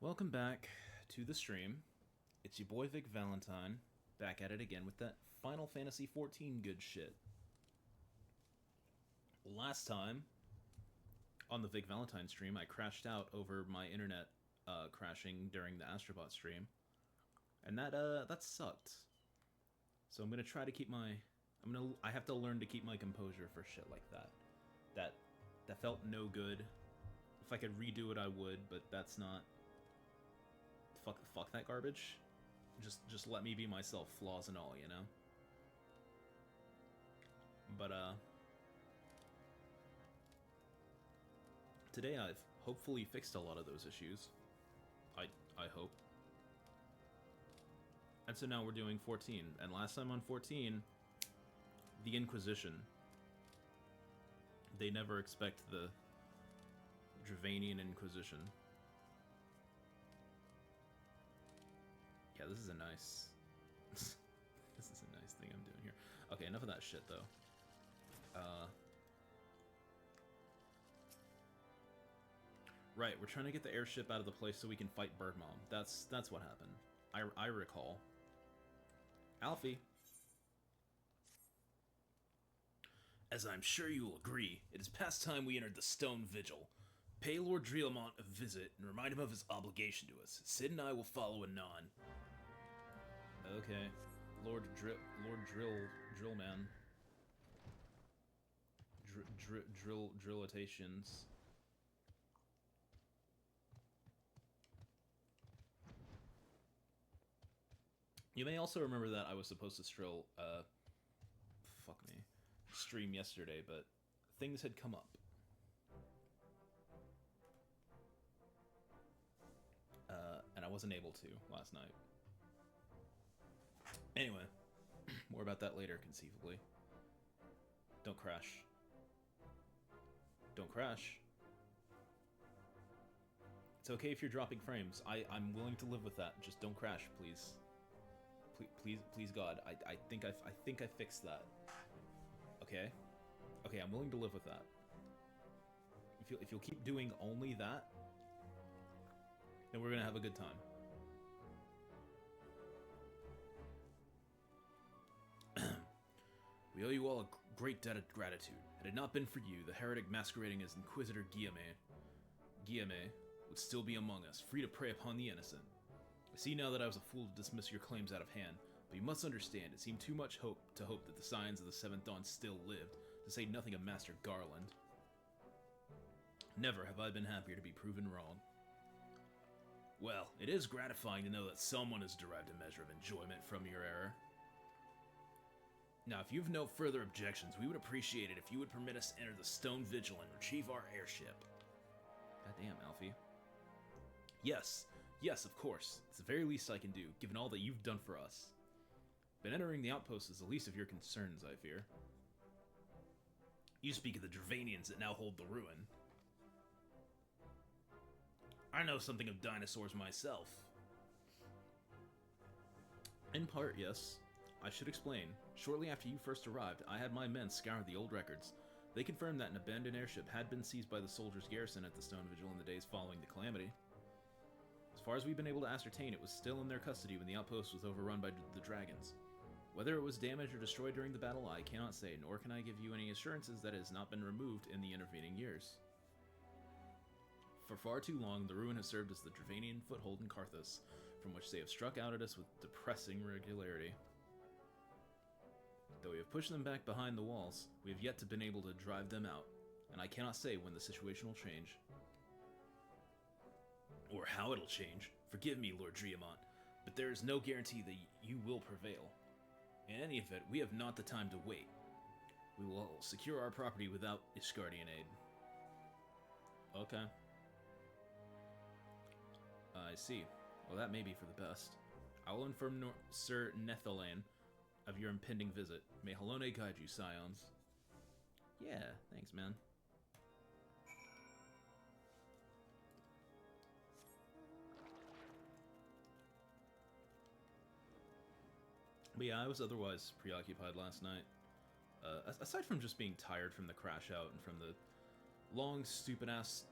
Welcome back to the stream. It's your boy Vic Valentine, back at it again with that Final Fantasy XIV good shit. Last time, on the Vic Valentine stream, I crashed out over my internet crashing during the Astrobot stream. And that sucked. So I'm gonna try to keep my... I have to learn to keep my composure for shit like that. That felt no good. If I could redo it, I would, but that's not... Fuck that garbage. Just let me be myself, flaws and all, you know? But, today I've hopefully fixed a lot of those issues. I hope. And so now we're doing 14. And last time on 14, the Inquisition. They never expect the Dravanian Inquisition. Yeah, this is a nice... this is a nice thing I'm doing here. Okay, enough of that shit, though. Right, we're trying to get the airship out of the place so we can fight Bird Mom. That's what happened. I recall. Alfie! As I'm sure you will agree, it is past time we entered the Stone Vigil. Pay Lord Dreelmont a visit and remind him of his obligation to us. Sid and I will follow anon. Okay. Lord Drillman. Drillitations. You may also remember that I was supposed to stream yesterday, but things had come up. And I wasn't able to last night. Anyway, more about that later, conceivably. Don't crash. Don't crash. It's okay if you're dropping frames. I'm willing to live with that. Just don't crash, please. Please, God. I think I fixed that. Okay? Okay, I'm willing to live with that. If you'll keep doing only that, then we're gonna have a good time. We owe you all a great debt of gratitude. Had it not been for you, the heretic masquerading as Inquisitor Guillaume would still be among us, free to prey upon the innocent. I see now that I was a fool to dismiss your claims out of hand, but you must understand, it seemed too much hope that the Scions of the Seventh Dawn still lived, to say nothing of Master Garland. Never have I been happier to be proven wrong. Well, it is gratifying to know that someone has derived a measure of enjoyment from your error. Now, if you have no further objections, we would appreciate it if you would permit us to enter the Stone Vigil and retrieve our airship. Goddamn, Alfie. Yes, of course. It's the very least I can do, given all that you've done for us. But entering the outpost is the least of your concerns, I fear. You speak of the Dravanians that now hold the ruin. I know something of dinosaurs myself. In part, yes. I should explain. Shortly after you first arrived, I had my men scour the old records. They confirmed that an abandoned airship had been seized by the soldiers' garrison at the Stone Vigil in the days following the calamity. As far as we've been able to ascertain, it was still in their custody when the outpost was overrun by the dragons. Whether it was damaged or destroyed during the battle, I cannot say, nor can I give you any assurances that it has not been removed in the intervening years. For far too long, the ruin has served as the Dravanian foothold in Karthus, from which they have struck out at us with depressing regularity. Though we have pushed them back behind the walls, we have yet to been able to drive them out, and I cannot say when the situation will change. Or how it'll change. Forgive me, Lord Dreamont, but there is no guarantee that you will prevail. In any event, we have not the time to wait. We will secure our property without Ishgardian aid. Okay. I see. Well, that may be for the best. I will inform Sir Nethelane of your impending visit. May Halone guide you, Scions. Yeah, thanks, man. But yeah, I was otherwise preoccupied last night. Aside from just being tired from the crash out and from the long, stupid-ass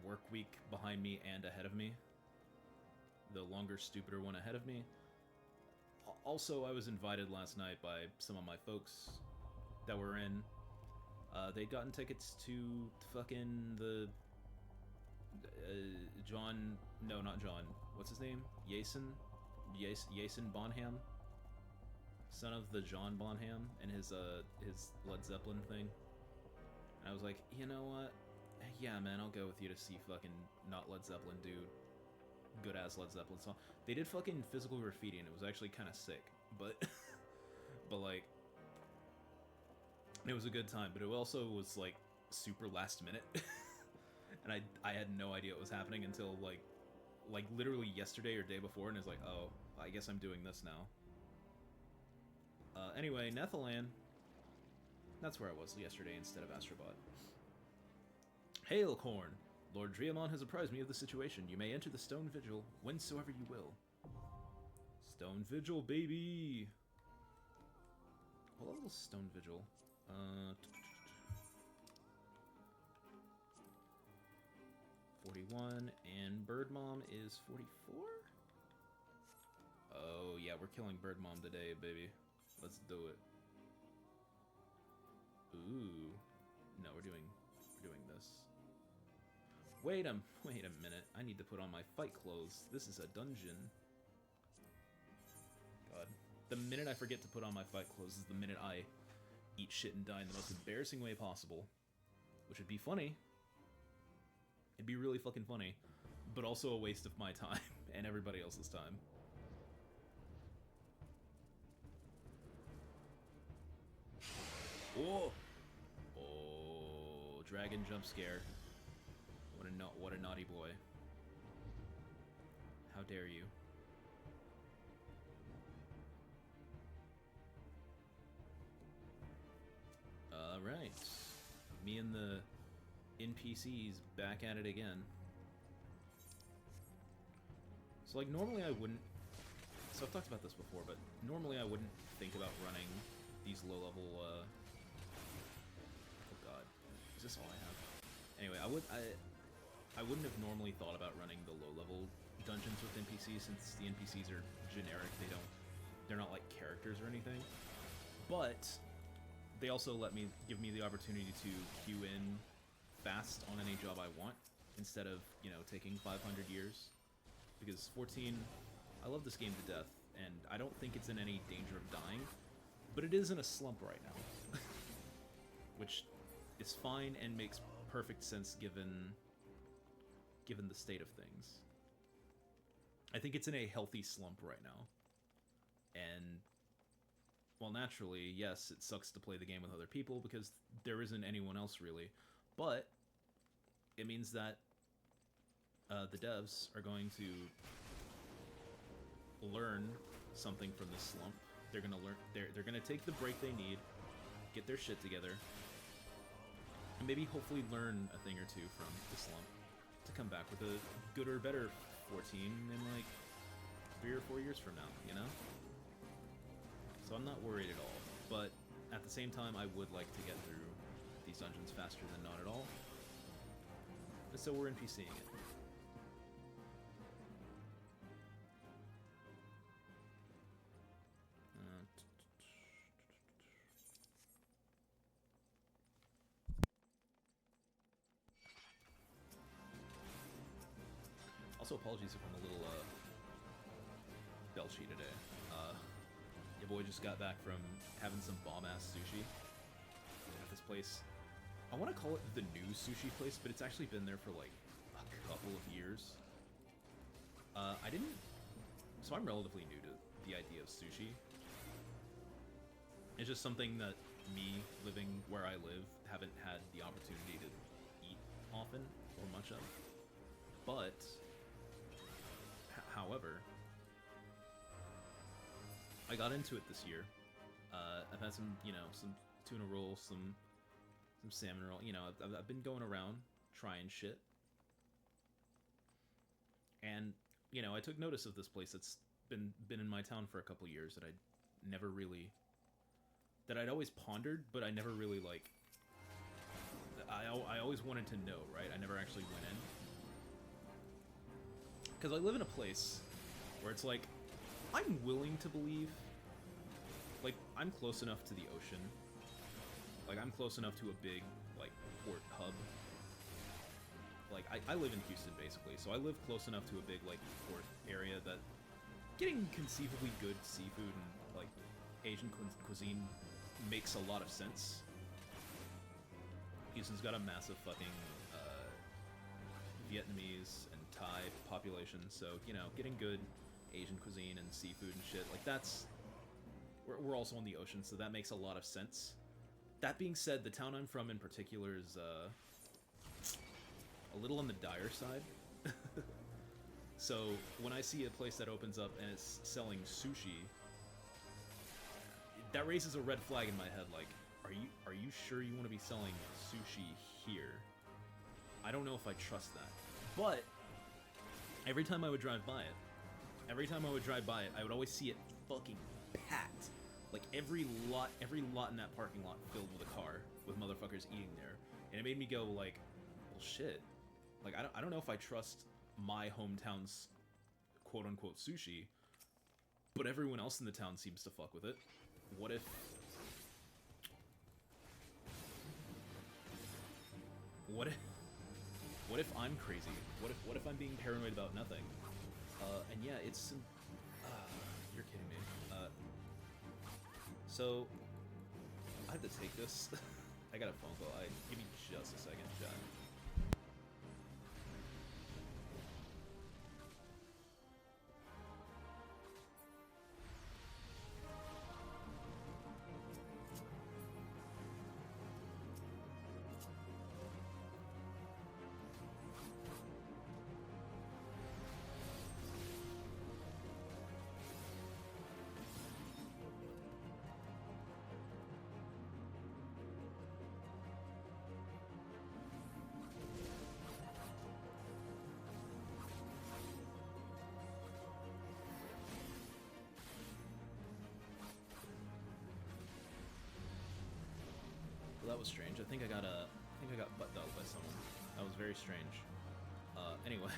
work week behind me and ahead of me, the longer, stupider one ahead of me. Also, I was invited last night by some of my folks that were in. They'd gotten tickets to fucking the John. No, not John. What's his name? Jason Bonham, son of the John Bonham, and his Led Zeppelin thing. And I was like, you know what? Yeah, man, I'll go with you to see fucking not Led Zeppelin, dude. Good ass Led Zeppelin song. They did fucking physical graffiti, and it was actually kind of sick. But, but like, it was a good time. But it also was like super last minute, and I had no idea what was happening until like literally yesterday or day before, and it's like, oh, I guess I'm doing this now. Anyway, Nethalan. That's where I was yesterday instead of Astrobot. Hail, Corn! Lord Driamon has apprised me of the situation. You may enter the Stone Vigil whensoever you will. Stone Vigil, baby! What level is Stone Vigil? 41, and Bird Mom is 44? Oh, yeah, we're killing Bird Mom today, baby. Let's do it. Ooh. No, we're doing this. Wait a minute. I need to put on my fight clothes. This is a dungeon. God. The minute I forget to put on my fight clothes is the minute I eat shit and die in the most embarrassing way possible. Which would be funny. It'd be really fucking funny. But also a waste of my time and everybody else's time. Oh! Oh, dragon jump scare. What a naughty boy. How dare you. Alright. Me and the NPCs back at it again. So like normally I wouldn't... So I've talked about this before, but normally I wouldn't think about running these low-level, oh god. Is this all I have? Anyway, I wouldn't have normally thought about running the low-level dungeons with NPCs since the NPCs are generic. They're not like characters or anything. But they also give me the opportunity to queue in fast on any job I want instead of, you know, taking 500 years. Because 14, I love this game to death, and I don't think it's in any danger of dying, but it is in a slump right now. Which is fine and makes perfect sense given the state of things. I think it's in a healthy slump right now. And, well, naturally, yes, it sucks to play the game with other people because there isn't anyone else really, but it means that the devs are going to learn something from this slump. They're gonna learn. They're gonna take the break they need, get their shit together, and maybe hopefully learn a thing or two from the slump to come back with a good or better 14 in like 3 or 4 years from now. You know. So I'm not worried at all. But at the same time, I would like to get through these dungeons faster than not at all. And so we're NPCing it. Also, apologies if I'm a little belchy today. Your boy just got back from having some bomb-ass sushi at this place. I want to call it the new sushi place, but it's actually been there for like a couple of years. So I'm relatively new to the idea of sushi. It's just something that me, living where I live, haven't had the opportunity to eat often or much of. But, however, I got into it this year. I've had some, you know, some tuna rolls, some salmon roll. You know, I've been going around trying shit. And, you know, I took notice of this place that's been in my town for a couple years that I'd always pondered, but I never really, like, I always wanted to know, right? I never actually went in. Because I live in a place where it's like, I'm willing to believe, like, I'm close enough to the ocean, like, I'm close enough to a big, like, port hub. Like, I live in Houston, basically, so I live close enough to a big, like, port area that getting conceivably good seafood and, like, Asian cuisine makes a lot of sense. Houston's got a massive fucking Vietnamese and Thai population, so, you know, getting good Asian cuisine and seafood and shit, like, that's... We're also on the ocean, so that makes a lot of sense. That being said, the town I'm from in particular is, a little on the dire side. So, when I see a place that opens up and it's selling sushi, that raises a red flag in my head, like, are you sure you want to be selling sushi here? I don't know if I trust that. But every time I would drive by it, I would always see it fucking packed. Like every lot in that parking lot filled with a car with motherfuckers eating there. And it made me go like, well shit. Like I don't know if I trust my hometown's quote unquote sushi, but everyone else in the town seems to fuck with it. What if I'm crazy? What if I'm being paranoid about nothing? And yeah, it's you're kidding me. So I have to take this. I got a phone call. Give me just a second, John. That was strange. I think I got butt dogged by someone. That was very strange. Anyway.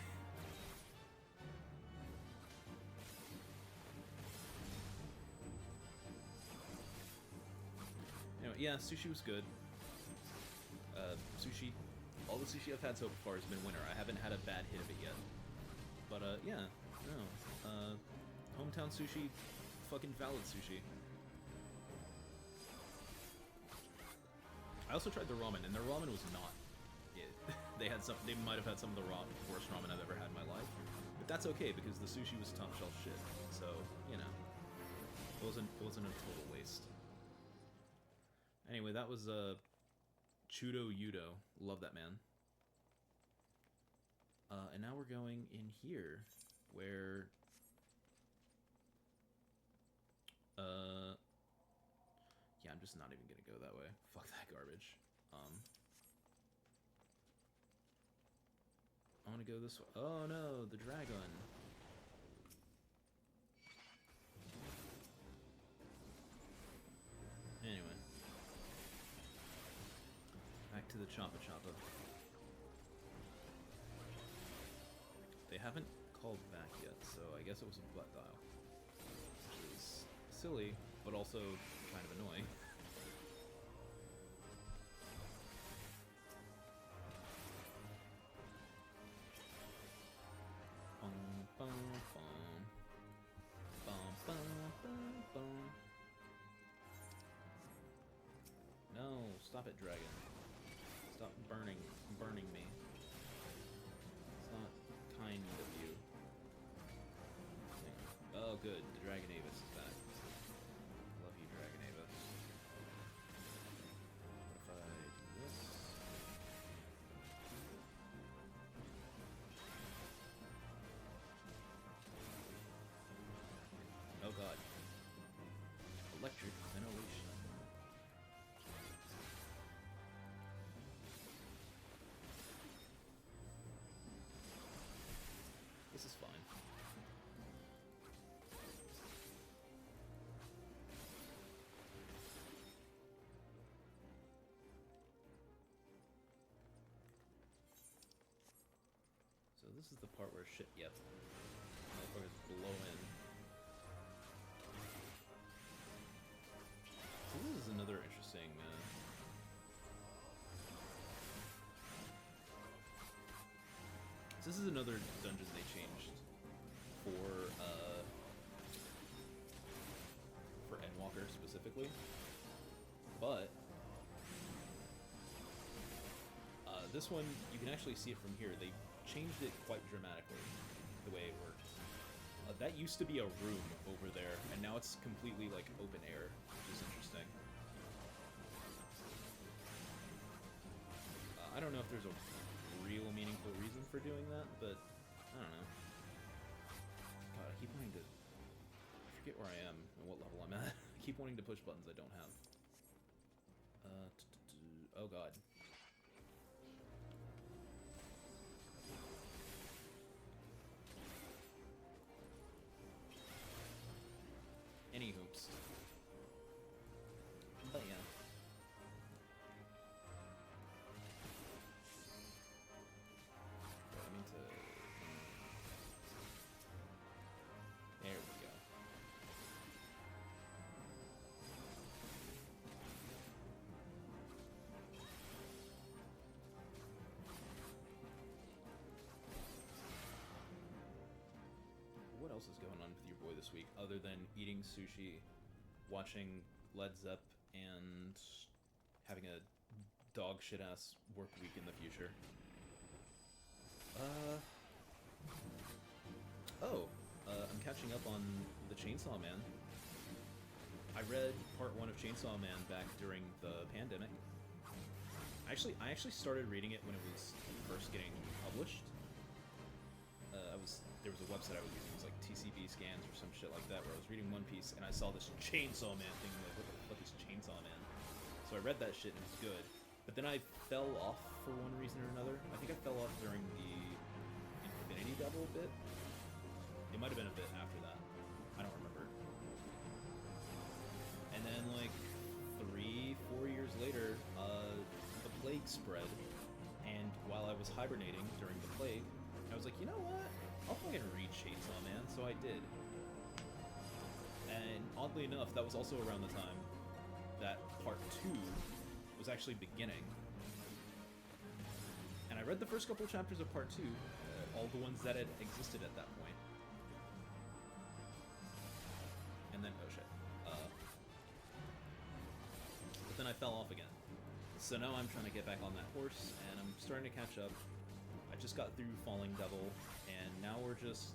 Anyway, yeah, sushi was good. All the sushi I've had so far has been winter. I haven't had a bad hit of it yet. But, yeah, no. Hometown sushi, fucking valid sushi. I also tried the ramen, and their ramen was not it. They might have had some of the worst ramen I've ever had in my life, but that's okay because the sushi was top shelf shit. So you know, it wasn't a total waste. Anyway, that was Chudo Yudo. Love that man. And now we're going in here, where yeah, I'm just not even gonna go that way. Fuck that garbage. I wanna go this way. Oh no, the dragon. Anyway. Back to the Choppa Choppa. They haven't called back yet, so I guess it was a butt dial. Which is silly, but also kind of annoying. No, stop it, dragon. Stop burning me. It's not kind of you. Oh, good. The Dragon Avis is back. Love you, Dragon Avis. What if I do this? Oh god. Electric ventilation. This is fine. So this is the part where shit, yep. Nope. motherfuckers blow in. So this is another interesting, this is another dungeon they changed for Endwalker specifically, but this one, you can actually see it from here. They changed it quite dramatically, the way it worked. That used to be a room over there, and now it's completely, like, open air, which is interesting. I don't know if there's a real meaningful reason for doing that, but I don't know. God, I keep wanting to... I forget where I am and what level I'm at. I keep wanting to push buttons I don't have. Oh god. Any hoops. But yeah. I mean to... There we go. What else is going on with your boy this week, other than eating sushi, watching Led Zepp, and having a dog shit ass work week in the future? I'm catching up on the Chainsaw Man. I read part 1 of Chainsaw Man back during the pandemic. I actually started reading it when it was first getting published. There was a website I was using, it was like TCB scans or some shit like that, where I was reading One Piece and I saw this Chainsaw Man thing, and like, what the fuck is Chainsaw Man? So I read that shit and it was good. But then I fell off for one reason or another. I think I fell off during the Infinity Devil bit. It might have been a bit after that. I don't remember. And then like 3-4 years later, the plague spread, and while I was hibernating during the plague, I was like, you know what? I'll fucking read Chainsaw Man, so I did. And oddly enough, that was also around the time that part 2 was actually beginning. And I read the first couple chapters of part 2, all the ones that had existed at that point. And then, oh shit. But then I fell off again. So now I'm trying to get back on that horse, and I'm starting to catch up. I just got through Falling Devil, and now we're just...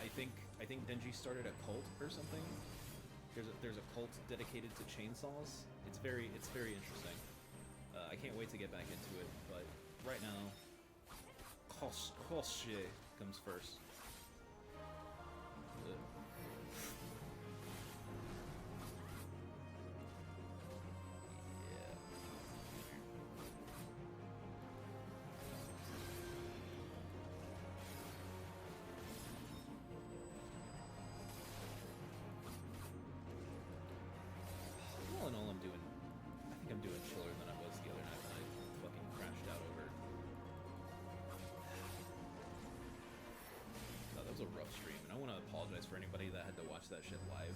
I think Denji started a cult or something. There's a cult dedicated to chainsaws. It's very interesting. I can't wait to get back into it, but right now, Koshie comes first. For anybody that had to watch that shit live,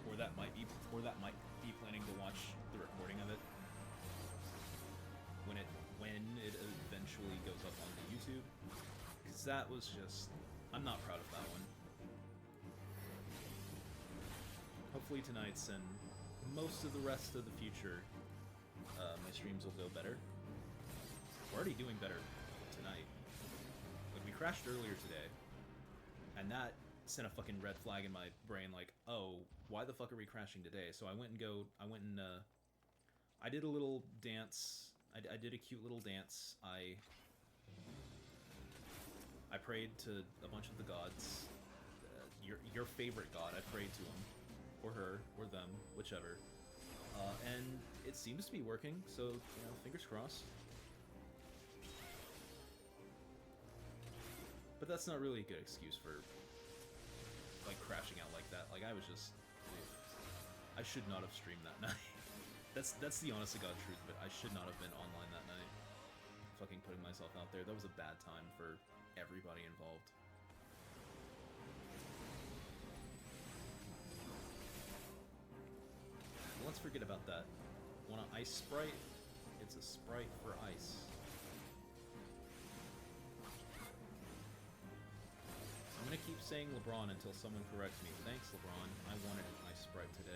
or that might be planning to watch the recording of it when it eventually goes up onto YouTube, because that was just, I'm not proud of that one. Hopefully tonight's and most of the rest of the future, my streams will go better. We're already doing better tonight. Like, we crashed earlier today, and that sent a fucking red flag in my brain, like, oh, why the fuck are we crashing today? So I did a little dance. I did a cute little dance. I prayed to a bunch of the gods. Your favorite god, I prayed to him, or her, or them, whichever. And it seems to be working, so, you know, fingers crossed. But that's not really a good excuse for, like, crashing out like that. Like, I was just... I should not have streamed that night. That's the honest to God truth, but I should not have been online that night. Fucking putting myself out there. That was a bad time for everybody involved. let's forget about that. Want an ice sprite? It's a sprite for ice. I'm gonna keep saying LeBron until someone corrects me. Thanks, LeBron. I wanted an ice sprite today.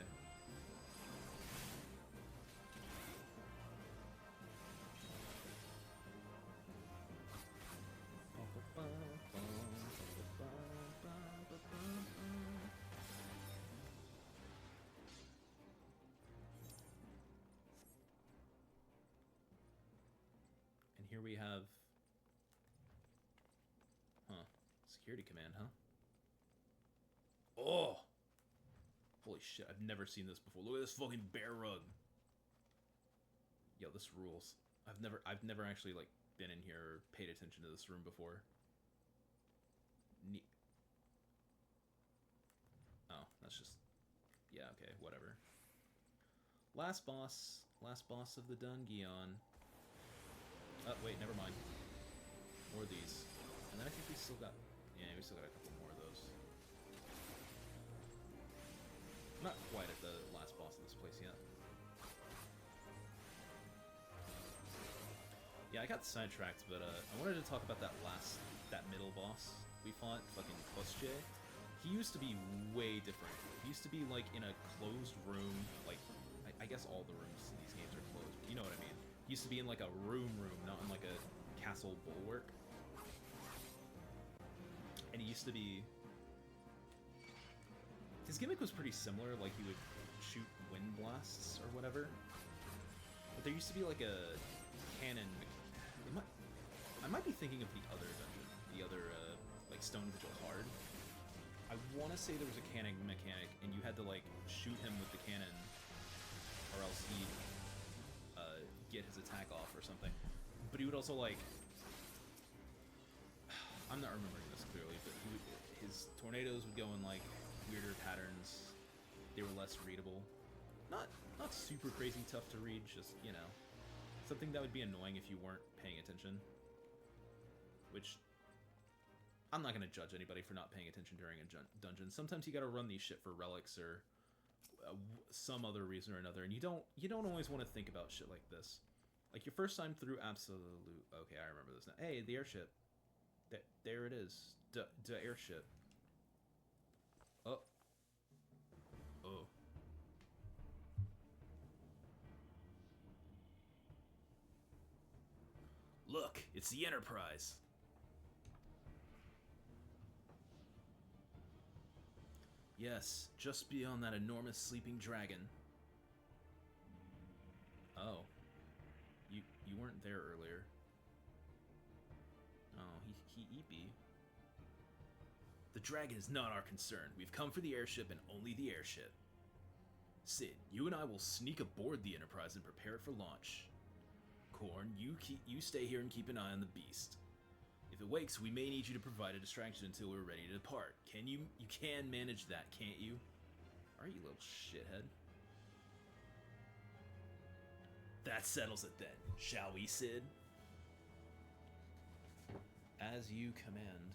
And here we have... Security command, huh? Oh! Holy shit, I've never seen this before. Look at this fucking bear rug. Yo, this rules. I've never actually, like, been in here or paid attention to this room before. Oh, that's just... Yeah, okay, whatever. Last boss of the Dungeon. Oh, wait, never mind. More of these. And then I think we still got... Yeah, we still got a couple more of those. Not quite at the last boss of this place yet. Yeah, I got sidetracked, but I wanted to talk about that middle boss we fought, fucking Kostje. He used to be way different. He used to be, like, in a closed room, like, I guess all the rooms in these games are closed, but you know what I mean. He used to be in, like, a room, not in, like, a castle bulwark. And he used to be... His gimmick was pretty similar, like he would shoot wind blasts or whatever. But there used to be like a cannon... I might be thinking of the other dungeon. The other, like, Stone Vigil Hard. I want to say there was a cannon mechanic, and you had to, like, shoot him with the cannon, or else he'd get his attack off or something. But he would also, like... I'm not remembering this clearly, but his tornadoes would go in, like, weirder patterns. They were less readable. Not super crazy tough to read, just, you know, something that would be annoying if you weren't paying attention. Which, I'm not going to judge anybody for not paying attention during a dungeon. Sometimes you got to run these shit for relics or some other reason or another, and you don't always want to think about shit like this. Like, your first time through Absolute... Okay, I remember this now. Hey, the airship. There it is. The airship. Oh. Oh. Look, it's the Enterprise. Yes, just beyond that enormous sleeping dragon. Oh. You weren't there earlier. Oh, he eepy. The dragon is not our concern. We've come for the airship and only the airship. Sid, you and I will sneak aboard the Enterprise and prepare it for launch. Korn, you stay here and keep an eye on the beast. If it wakes, we may need you to provide a distraction until we're ready to depart. You can manage that, can't you? Alright, you little shithead. That settles it then, shall we, Sid? As you command.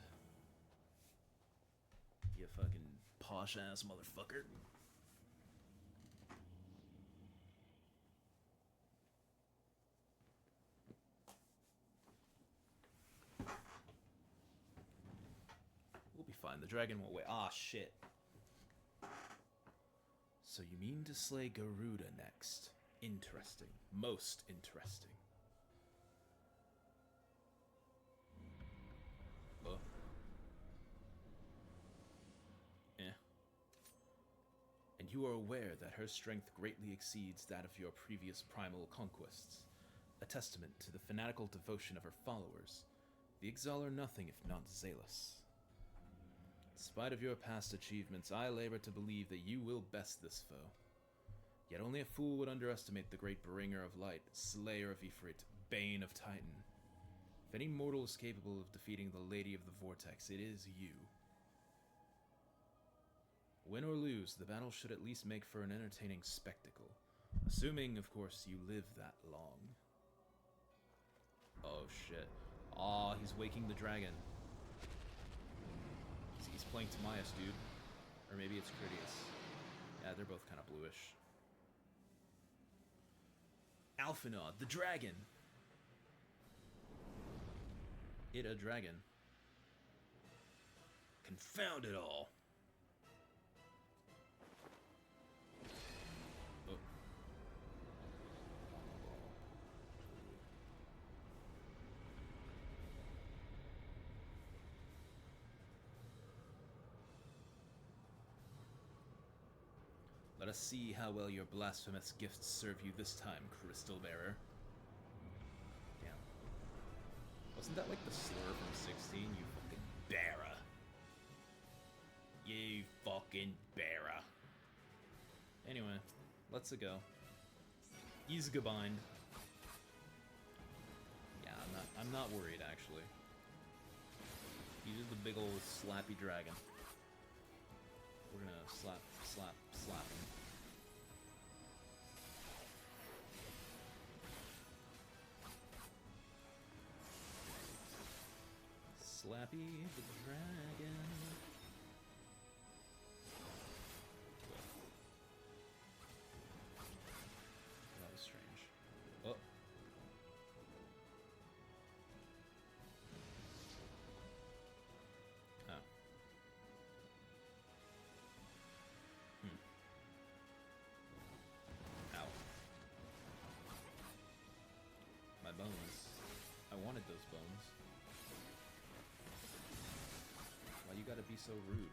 You fucking posh-ass motherfucker. We'll be fine. The dragon won't wait. Ah, shit. So you mean to slay Garuda next? Interesting. Most interesting. Oh. And you are aware that her strength greatly exceeds that of your previous primal conquests, a testament to the fanatical devotion of her followers. The Exile are nothing if not zealous. In spite of your past achievements, I labor to believe that you will best this foe. Yet only a fool would underestimate the great bringer of light, slayer of Ifrit, bane of Titan. If any mortal is capable of defeating the Lady of the Vortex, it is you. Win or lose, the battle should at least make for an entertaining spectacle. Assuming, of course, you live that long. Oh, shit. Aw, he's waking the dragon. He's playing Timaeus, dude. Or maybe it's Critias. Yeah, they're both kind of bluish. Alphinaud, the dragon! It a dragon. Confound it all! Oh. Let us see how well your blasphemous gifts serve you this time, Crystal Bearer. Damn. Wasn't that like the slur from 16? You fucking bearer. You fucking bearer. Anyway, let's go. He's gebind. Yeah, I'm not worried actually. He's just a big old slappy dragon. We're gonna slap him. Slappy the dragon. That was strange. Oh. Oh. Ow. My bones. I wanted those bones. Why you gotta be so rude?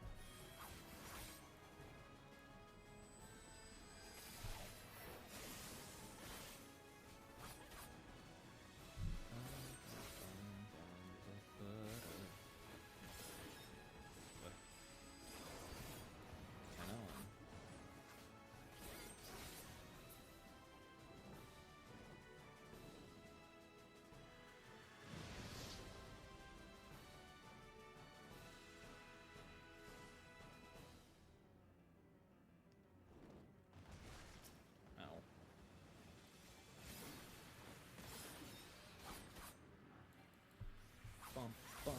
What? I know. Ow. Bum bum.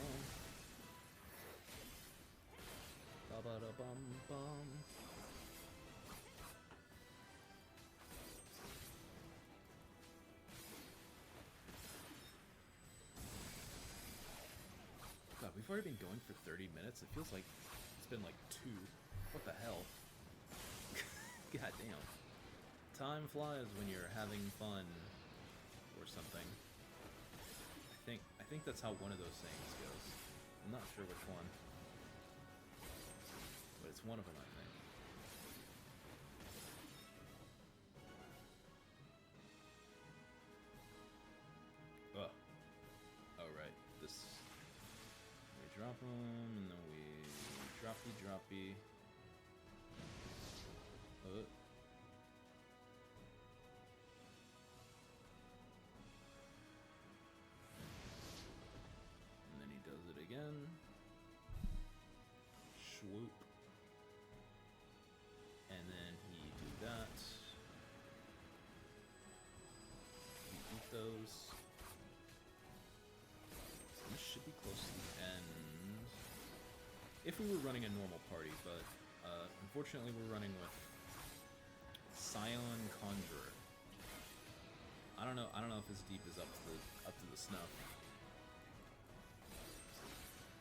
Ba ba da bum bum. God, we've already been going for 30 minutes. It feels like it's been like 2. What the hell? God damn. Time flies when you're having fun or something. I think that's how one of those sayings goes. I'm not sure which one. But it's one of them, I think. Oh. Oh, right. This. We drop them, and then we droppy. And then he does it again. Swoop. And then he do that. We eat those. This should be close to the end. If we were running a normal party, but unfortunately we're running with Scion Conjurer. I don't know if his deep is up to the snuff.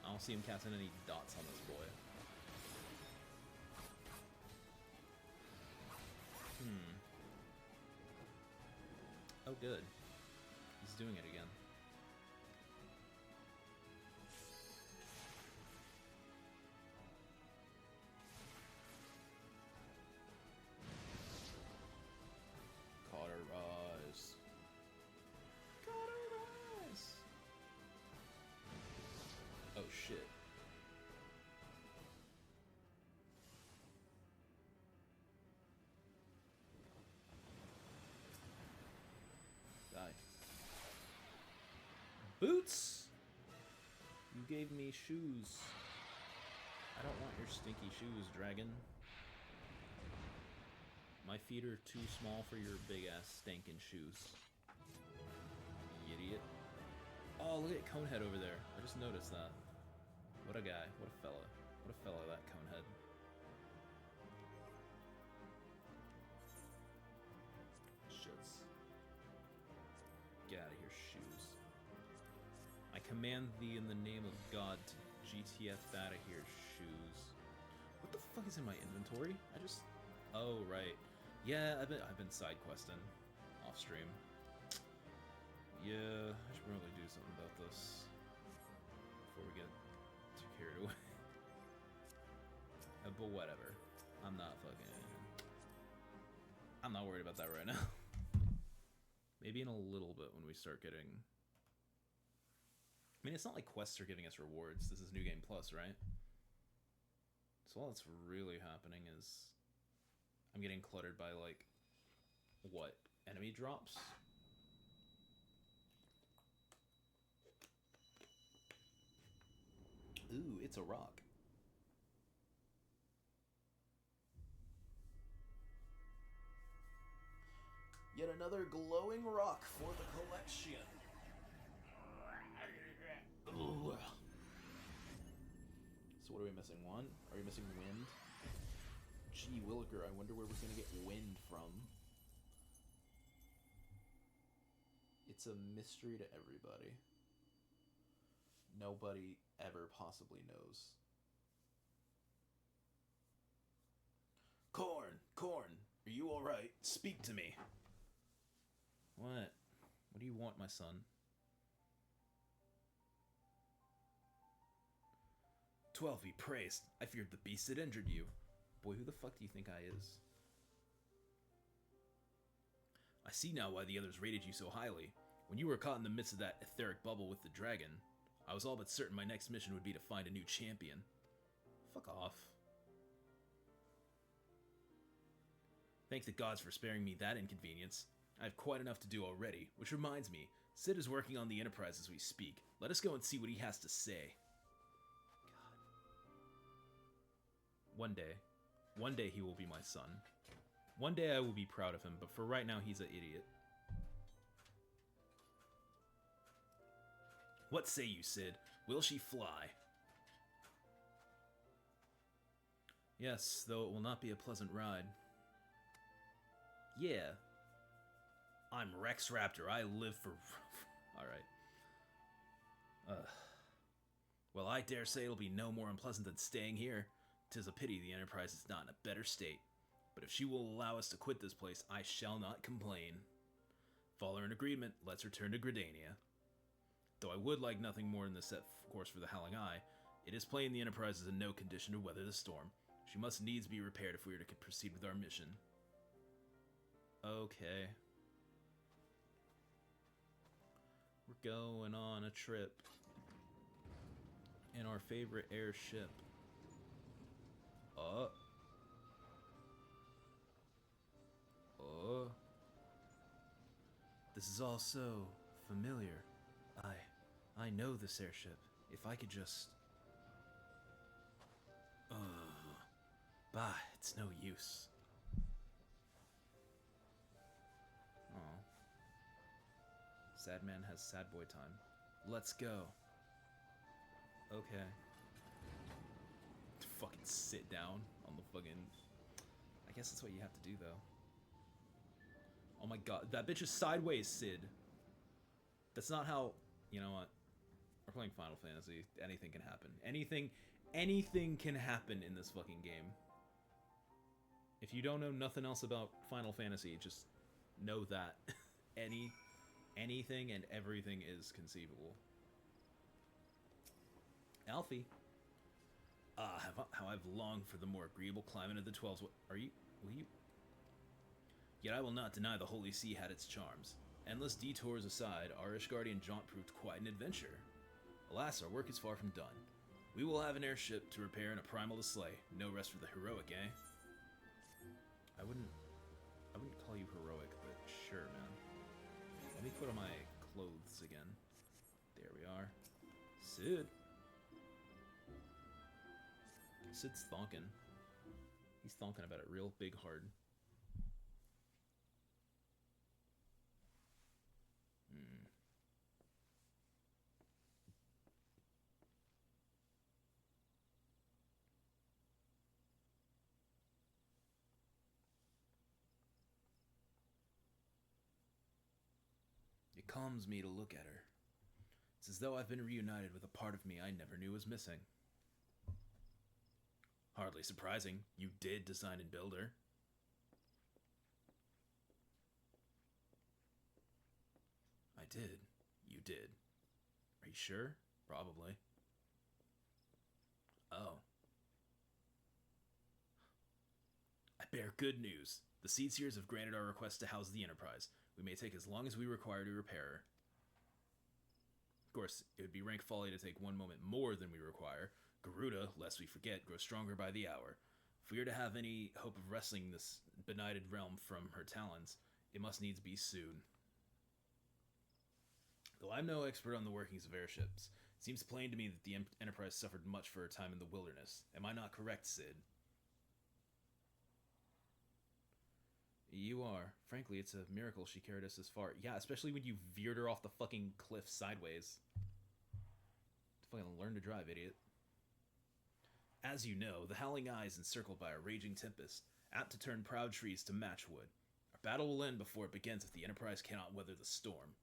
I don't see him casting any dots on this boy. Oh good. He's doing it again. Cauterize. Cauterize. Oh shit. Die. Boots! You gave me shoes. I don't want your stinky shoes, dragon. My feet are too small for your big-ass stinking shoes. You idiot. Oh, look at Conehead over there. I just noticed that. What a guy. What a fella. What a fella, that Conehead. Shits. Command thee in the name of God to GTF out of here, shoes. What the fuck is in my inventory? Oh, right. Yeah, I've been side questing off stream. Yeah, I should probably do something about this before we get too carried away. But whatever. I'm not worried about that right now. Maybe in a little bit when we start getting... I mean, it's not like quests are giving us rewards. This is New Game Plus, right? So all that's really happening is I'm getting cluttered by, like, what? Enemy drops? Ooh, it's a rock. Yet another glowing rock for the collection. Ooh. So what are we missing? One? Are we missing wind? Gee, Williker, I wonder where we're gonna get wind from. It's a mystery to everybody. Nobody ever possibly knows. Corn, are you alright? Speak to me. What? What do you want, my son? 12 be praised. I feared the beast had injured you. Boy, who the fuck do you think I is? I see now why the others rated you so highly. When you were caught in the midst of that etheric bubble with the dragon, I was all but certain my next mission would be to find a new champion. Fuck off. Thank the gods for sparing me that inconvenience. I have quite enough to do already, which reminds me, Sid is working on the Enterprise as we speak. Let us go and see what he has to say. God. One day he will be my son. One day I will be proud of him, but for right now he's an idiot. What say you, Sid? Will she fly? Yes, though it will not be a pleasant ride. Yeah. I'm Rex Raptor. I live for... Alright. Well, I dare say it'll be no more unpleasant than staying here. 'Tis a pity the Enterprise is not in a better state. But if she will allow us to quit this place, I shall not complain. Follow an agreement, let's return to Gridania. Though I would like nothing more than to set course for the Howling Eye, it is plain the Enterprise is in no condition to weather the storm. She must needs be repaired if we are to proceed with our mission. Okay. We're going on a trip in our favorite airship. This is all so familiar. I know this airship. If I could just... Bah, it's no use. Oh. Sad man has sad boy time. Let's go. Okay. Fucking sit down on the fucking... I guess that's what you have to do, though. Oh my god, that bitch is sideways, Sid. That's not how... You know what? We're playing Final Fantasy. Anything can happen. Anything can happen in this fucking game. If you don't know nothing else about Final Fantasy, just know that. Anything and everything is conceivable. Alfie. How I've longed for the more agreeable climate of the 12s. Will you? Yet I will not deny the Holy See had its charms. Endless detours aside, our Ishgardian jaunt proved quite an adventure. Alas, our work is far from done. We will have an airship to repair and a primal to slay. No rest for the heroic, eh? I wouldn't call you heroic, but sure, man. Let me put on my clothes again. There we are. Sid. Sid's thonkin'. He's thonkin' about it real big hard. It calms me to look at her. It's as though I've been reunited with a part of me I never knew was missing. Hardly surprising. You did design and build her. I did. You did. Are you sure? Probably. Oh. I bear good news. The Seed Seers have granted our request to house the Enterprise. We may take as long as we require to repair her. Of course, it would be rank folly to take one moment more than we require. Garuda, lest we forget, grows stronger by the hour. If we are to have any hope of wresting this benighted realm from her talons, it must needs be soon. Though I'm no expert on the workings of airships, it seems plain to me that the Enterprise suffered much for her time in the wilderness. Am I not correct, Sid? You are. Frankly, it's a miracle she carried us this far. Yeah, especially when you veered her off the fucking cliff sideways. Fucking learn to drive, idiot. As you know, the Howling Eye is encircled by a raging tempest, apt to turn proud trees to matchwood. Our battle will end before it begins if the Enterprise cannot weather the storm.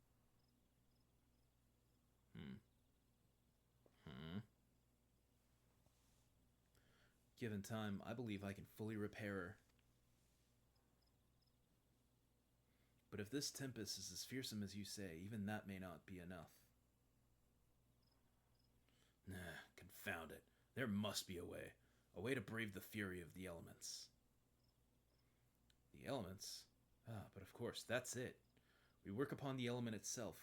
Given time, I believe I can fully repair her. But if this tempest is as fearsome as you say, even that may not be enough. Nah, confound it. There must be a way to brave the fury of the elements. The elements? But of course, that's it. We work upon the element itself.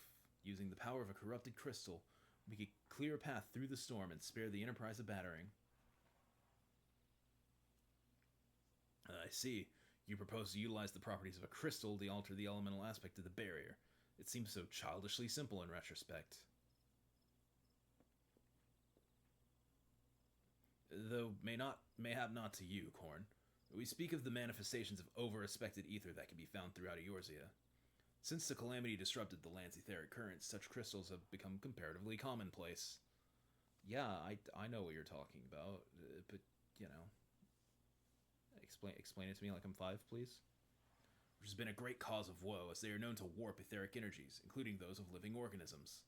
Using the power of a corrupted crystal, we could clear a path through the storm and spare the Enterprise a battering. I see. You propose to utilize the properties of a crystal to alter the elemental aspect of the barrier. It seems so childishly simple in retrospect. Though mayhap not to you, Korn. We speak of the manifestations of over-respected ether that can be found throughout Eorzea. Since the calamity disrupted the land's etheric currents, such crystals have become comparatively commonplace. Yeah, I know what you're talking about, but, you know... Explain it to me like I'm 5, please. Which has been a great cause of woe, as they are known to warp etheric energies, including those of living organisms.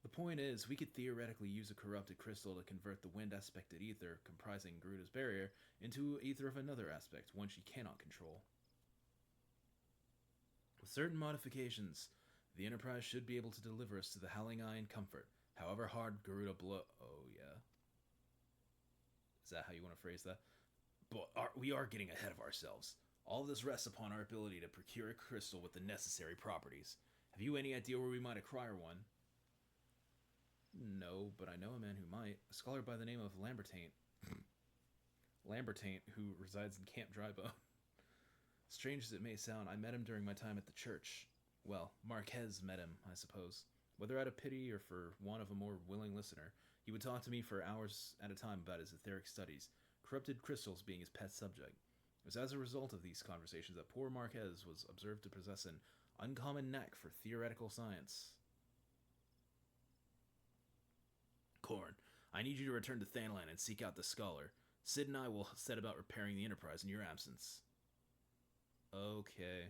The point is, we could theoretically use a corrupted crystal to convert the wind-aspected ether, comprising Garuda's barrier, into ether of another aspect, one she cannot control. With certain modifications, the Enterprise should be able to deliver us to the Howling Eye in comfort, however hard Garuda blow... Oh, yeah. Is that how you want to phrase that? But we are getting ahead of ourselves. All of this rests upon our ability to procure a crystal with the necessary properties. Have you any idea where we might acquire one? No, but I know a man who might. A scholar by the name of Lambertaint. Lambertaint, who resides in Camp Drybone. Strange as it may sound, I met him during my time at the church. Well, Marquez met him, I suppose. Whether out of pity or for want of a more willing listener, he would talk to me for hours at a time about his etheric studies, corrupted crystals being his pet subject. It was as a result of these conversations that poor Marquez was observed to possess an uncommon knack for theoretical science. Korn, I need you to return to Thanlan and seek out the scholar. Sid and I will set about repairing the Enterprise in your absence. Okay.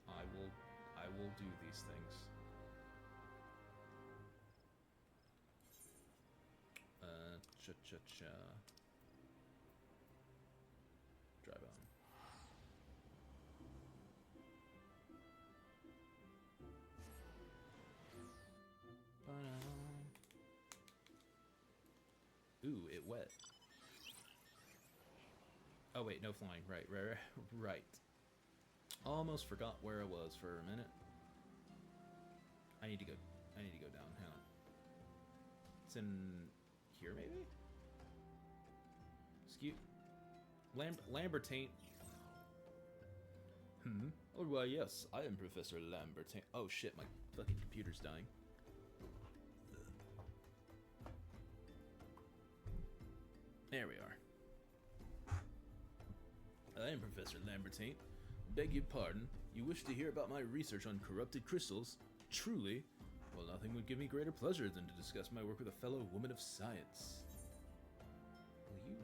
I will do these things. Cha-cha-cha. Drive on. Ooh, it wet. Oh wait, no flying. Right. Almost forgot where I was for a minute. I need to go down. Hang on. It's in here, maybe? Excuse... Lambertaint. Oh, why, yes, I am Professor Lambertaint. Oh, shit, my fucking computer's dying. There we are. I am Professor Lambertaint. Beg your pardon. You wish to hear about my research on corrupted crystals? Truly? Well, nothing would give me greater pleasure than to discuss my work with a fellow woman of science. Will you...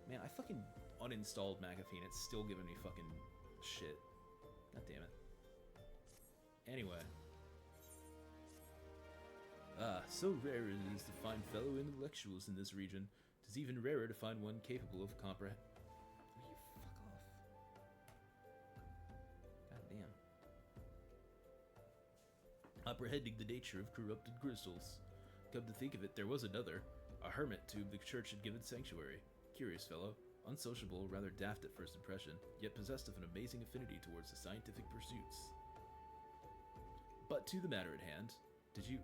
Man, I fucking uninstalled McAfee and it's still giving me fucking Shit. God damn it. Anyway. So rare it is to find fellow intellectuals in this region. It is even rarer to find one capable of comprehend. Will you fuck off? God damn. Apprehending the nature of corrupted crystals. Come to think of it, there was another. A hermit to whom the church had given sanctuary. Curious fellow. Unsociable, rather daft at first impression, yet possessed of an amazing affinity towards the scientific pursuits. But to the matter at hand, did you...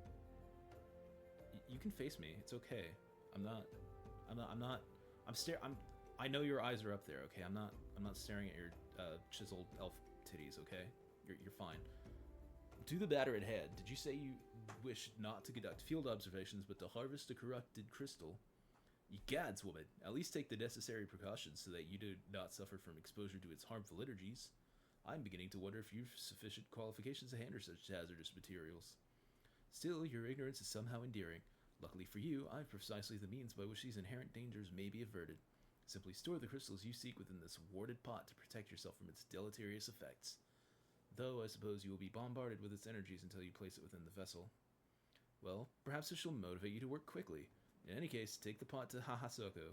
You can face me. It's okay. I know your eyes are up there, okay? I'm not staring at your chiseled elf titties, okay? You're fine. To the matter at hand, did you say you wish not to conduct field observations, but to harvest a corrupted crystal? Egads, woman, at least take the necessary precautions so that you do not suffer from exposure to its harmful energies. I'm beginning to wonder if you've sufficient qualifications to handle such hazardous materials. Still, your ignorance is somehow endearing. Luckily for you, I have precisely the means by which these inherent dangers may be averted. Simply store the crystals you seek within this warded pot to protect yourself from its deleterious effects. Though I suppose you will be bombarded with its energies until you place it within the vessel. Well, perhaps this shall motivate you to work quickly. In any case, take the pot to Hahasoko,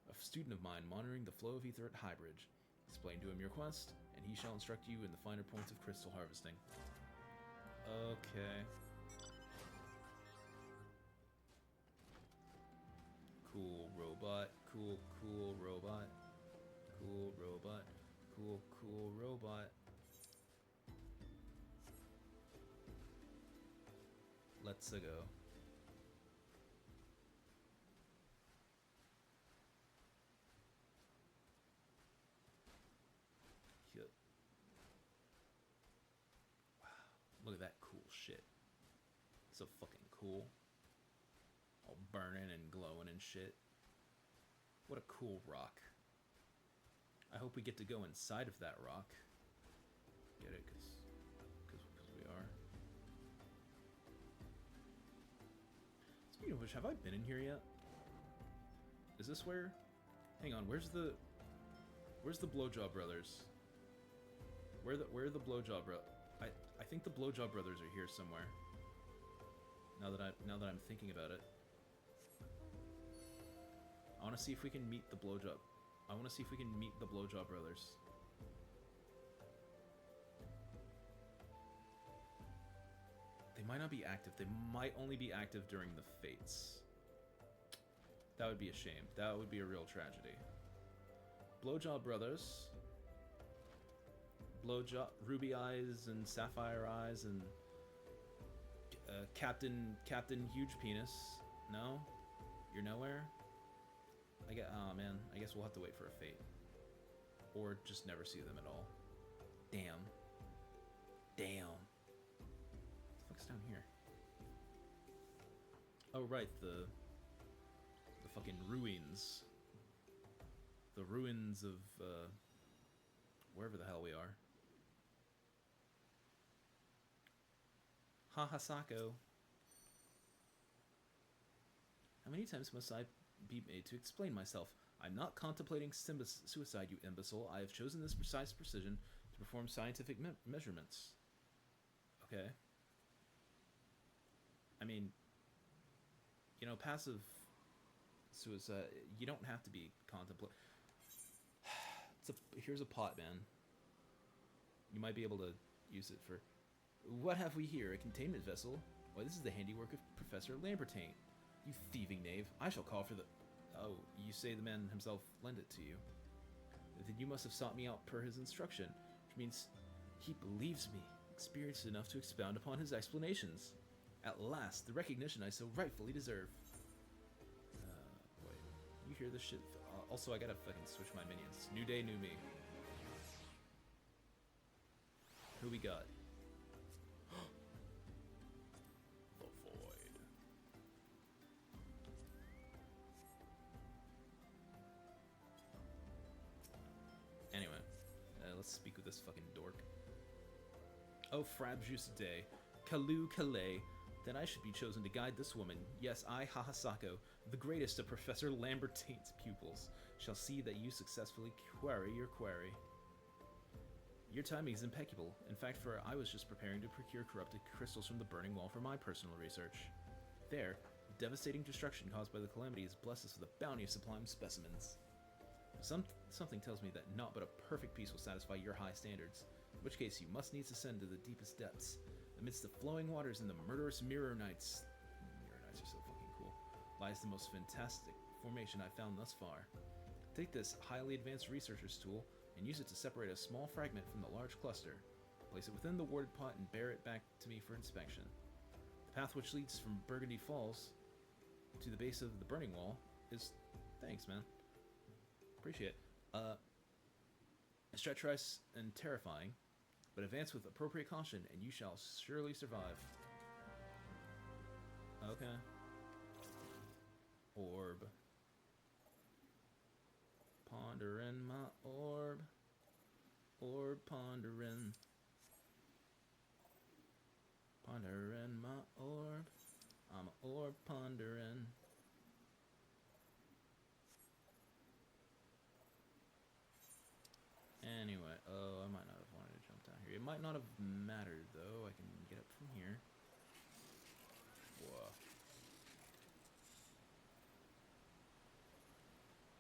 a student of mine monitoring the flow of ether at Highbridge. Explain to him your quest, and he shall instruct you in the finer points of crystal harvesting. Okay. Cool robot, cool robot, cool robot, cool robot. Let's go. Yep. Wow, look at that cool shit. So fucking cool. All burning and glowing and shit. What a cool rock. I hope we get to go inside of that rock. Get it? Because we are. Speaking of which, have I been in here yet? Is this where? Hang on, where's the Blowjob Brothers? Where are the Blowjob Brothers? I think the Blowjob Brothers are here somewhere. Now that I'm thinking about it. I want to see if we can meet the Blowjob. I want to see if we can meet the Blowjob Brothers. They might not be active. They might only be active during the fates. That would be a shame. That would be a real tragedy. Blowjob Brothers. Blowjob, Ruby Eyes and Sapphire Eyes and Captain Huge Penis. No? You're nowhere? Oh man, I guess we'll have to wait for a fate. Or just never see them at all. Damn. Damn. What the fuck's down here? Oh right, the fucking ruins. The ruins of wherever the hell we are. Hahasako. How many times must I be made to explain myself? I'm not contemplating suicide, you imbecile. I have chosen this precise precision to perform scientific measurements. Okay. I mean, you know, passive suicide, you don't have to be contemplating. Here's a pot, man. You might be able to use it for... What have we here? A containment vessel? Why, this is the handiwork of Professor Lambertaine. You thieving knave. I shall call for the... Oh, you say the man himself lent it to you. Then you must have sought me out per his instruction, which means he believes me, experienced enough to expound upon his explanations. At last, the recognition I so rightfully deserve. Wait. You hear this shit? Also, I gotta fucking switch my minions. New day, new me. Who we got? The Void. Anyway, let's speak with this fucking dork. Oh, frabjous day. Kalu Kalay. Then I should be chosen to guide this woman. Yes, I, Hahasako, the greatest of Professor Lambertaine's pupils, shall see that you successfully query your query. Your timing is impeccable. In fact, for I was just preparing to procure corrupted crystals from the burning wall for my personal research. There, the devastating destruction caused by the calamities blessed us with a bounty of sublime specimens. Something tells me that not but a perfect peace will satisfy your high standards, in which case you must needs ascend to the deepest depths, amidst the flowing waters and the murderous Mirror Knights. Mirror Knights are so fucking cool. Lies the most fantastic formation I've found thus far. Take this highly advanced researcher's tool and use it to separate a small fragment from the large cluster. Place it within the warded pot and bear it back to me for inspection. The path which leads from Burgundy Falls to the base of the burning wall is... Thanks, man. Appreciate it. Treacherous and terrifying, but advance with appropriate caution and you shall surely survive. Okay. Orb. Pondering my orb. Orb pondering. Pondering my orb. I'm a orb pondering. Anyway, oh, I might not have wanted to jump down here. It might not have mattered, though. I can get up from here. Whoa.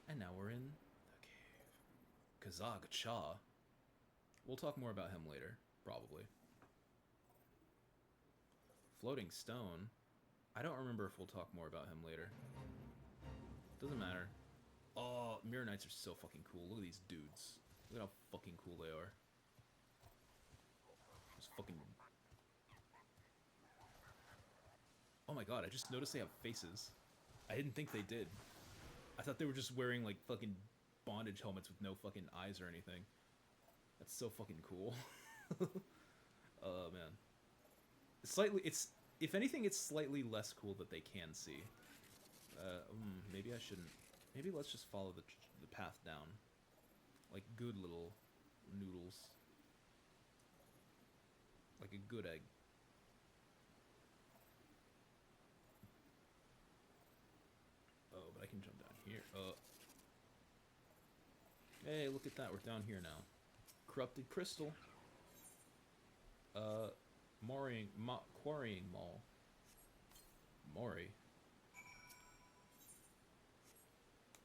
And now we're in the cave. Kazag-cha. We'll talk more about him later, probably. Floating stone. I don't remember if we'll talk more about him later. Doesn't matter. Oh, Mirror Knights are so fucking cool. Look at these dudes. Look at how fucking cool they are. Just fucking... Oh my god, I just noticed they have faces. I didn't think they did. I thought they were just wearing, like, fucking bondage helmets with no fucking eyes or anything. That's so fucking cool. Oh, man. It's... If anything, it's slightly less cool that they can see. Maybe I shouldn't... Maybe let's just follow the path down. Like good little noodles. Like a good egg. Oh, but I can jump down here. Hey, look at that. We're down here now. Corrupted crystal. Quarrying mall. Mori.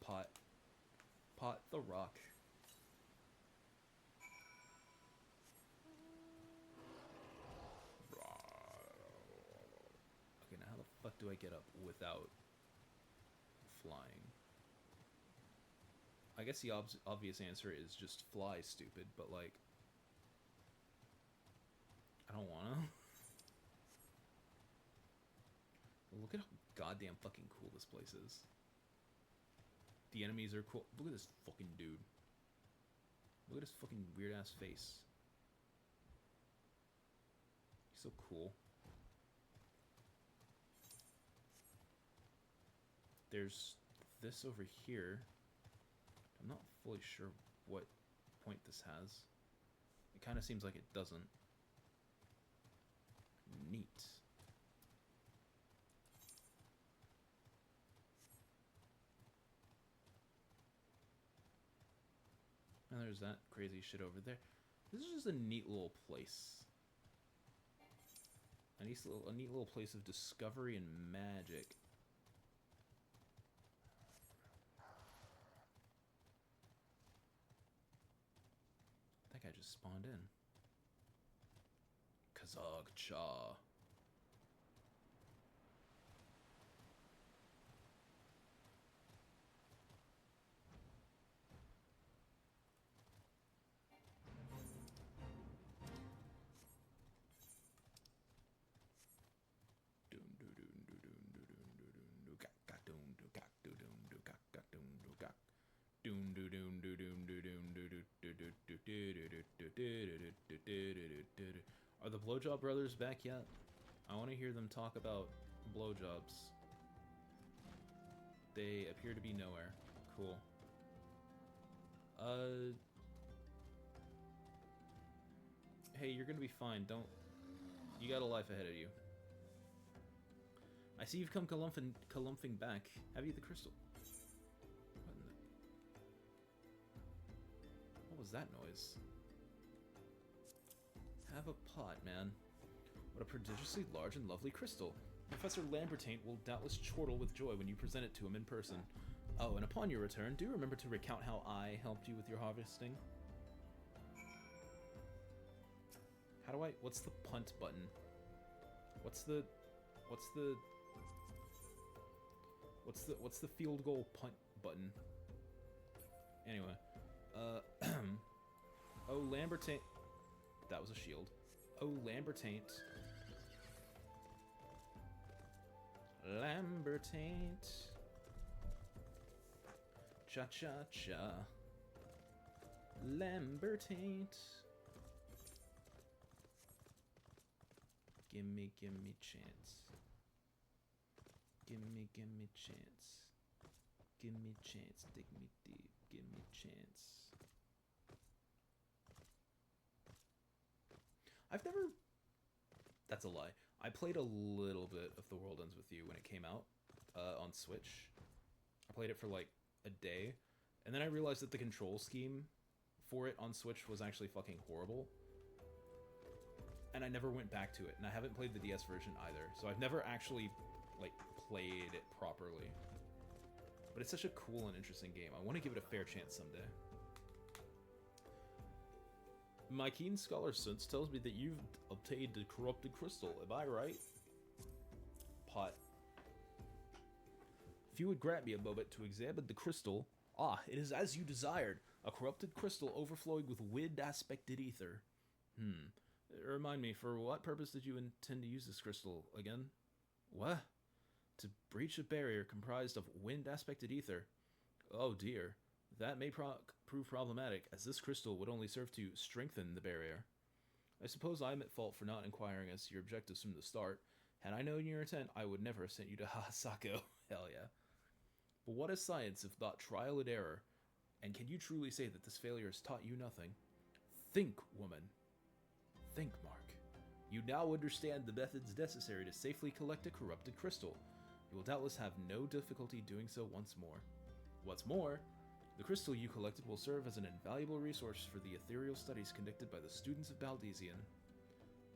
Pot the rock. Okay, now how the fuck do I get up without flying? I guess the obvious answer is just fly, stupid, but like... I don't wanna. Look at how goddamn fucking cool this place is. The enemies are cool. Look at this fucking dude. Look at his fucking weird ass face. He's so cool. There's this over here. I'm not fully sure what point this has. It kind of seems like it doesn't. Neat. And there's that crazy shit over there. This is just a neat little place. A neat little place of discovery and magic. That guy just spawned in. Kazag-cha. Are the Blowjob Brothers back yet? I want to hear them talk about blowjobs. They appear to be nowhere. Cool. Hey, you're gonna be fine. Don't... You got a life ahead of you. I see you've come galumphing back. Have you the crystal? What was that noise? have a pot, man. What a prodigiously large and lovely crystal. Professor Lambertaint will doubtless chortle with joy when you present it to him in person. Oh, and upon your return, do remember to recount how I helped you with your harvesting. How do I... What's the punt button? What's the field goal punt button? Anyway. Oh, Lambertaint... That was a shield. Oh, Lambertaint... Lambertaint. Cha-cha-cha. Lambertaint. Gimme chance. Gimme chance. Gimme chance. Dig me deep. Gimme chance. I've never... That's a lie. I played a little bit of The World Ends With You when it came out on Switch. I played it for like a day, and then I realized that the control scheme for it on Switch was actually fucking horrible. And I never went back to it, and I haven't played the DS version either, so I've never actually like played it properly. But it's such a cool and interesting game. I want to give it a fair chance someday. My keen scholar sense tells me that you've obtained a corrupted crystal. Am I right? Pot. If you would grant me a moment to examine the crystal... Ah, it is as you desired. A corrupted crystal overflowing with wind-aspected ether. Remind me, for what purpose did you intend to use this crystal again? What? To breach a barrier comprised of wind-aspected ether. Oh dear. That may prove problematic, as this crystal would only serve to strengthen the barrier. I suppose I'm at fault for not inquiring as to your objectives from the start. Had I known your intent, I would never have sent you to Hasako. Hell yeah. But what is science if not trial and error? And can you truly say that this failure has taught you nothing? Think, woman. Think, Mark. You now understand the methods necessary to safely collect a corrupted crystal. You will doubtless have no difficulty doing so once more. What's more, the crystal you collected will serve as an invaluable resource for the ethereal studies conducted by the students of Baldesian.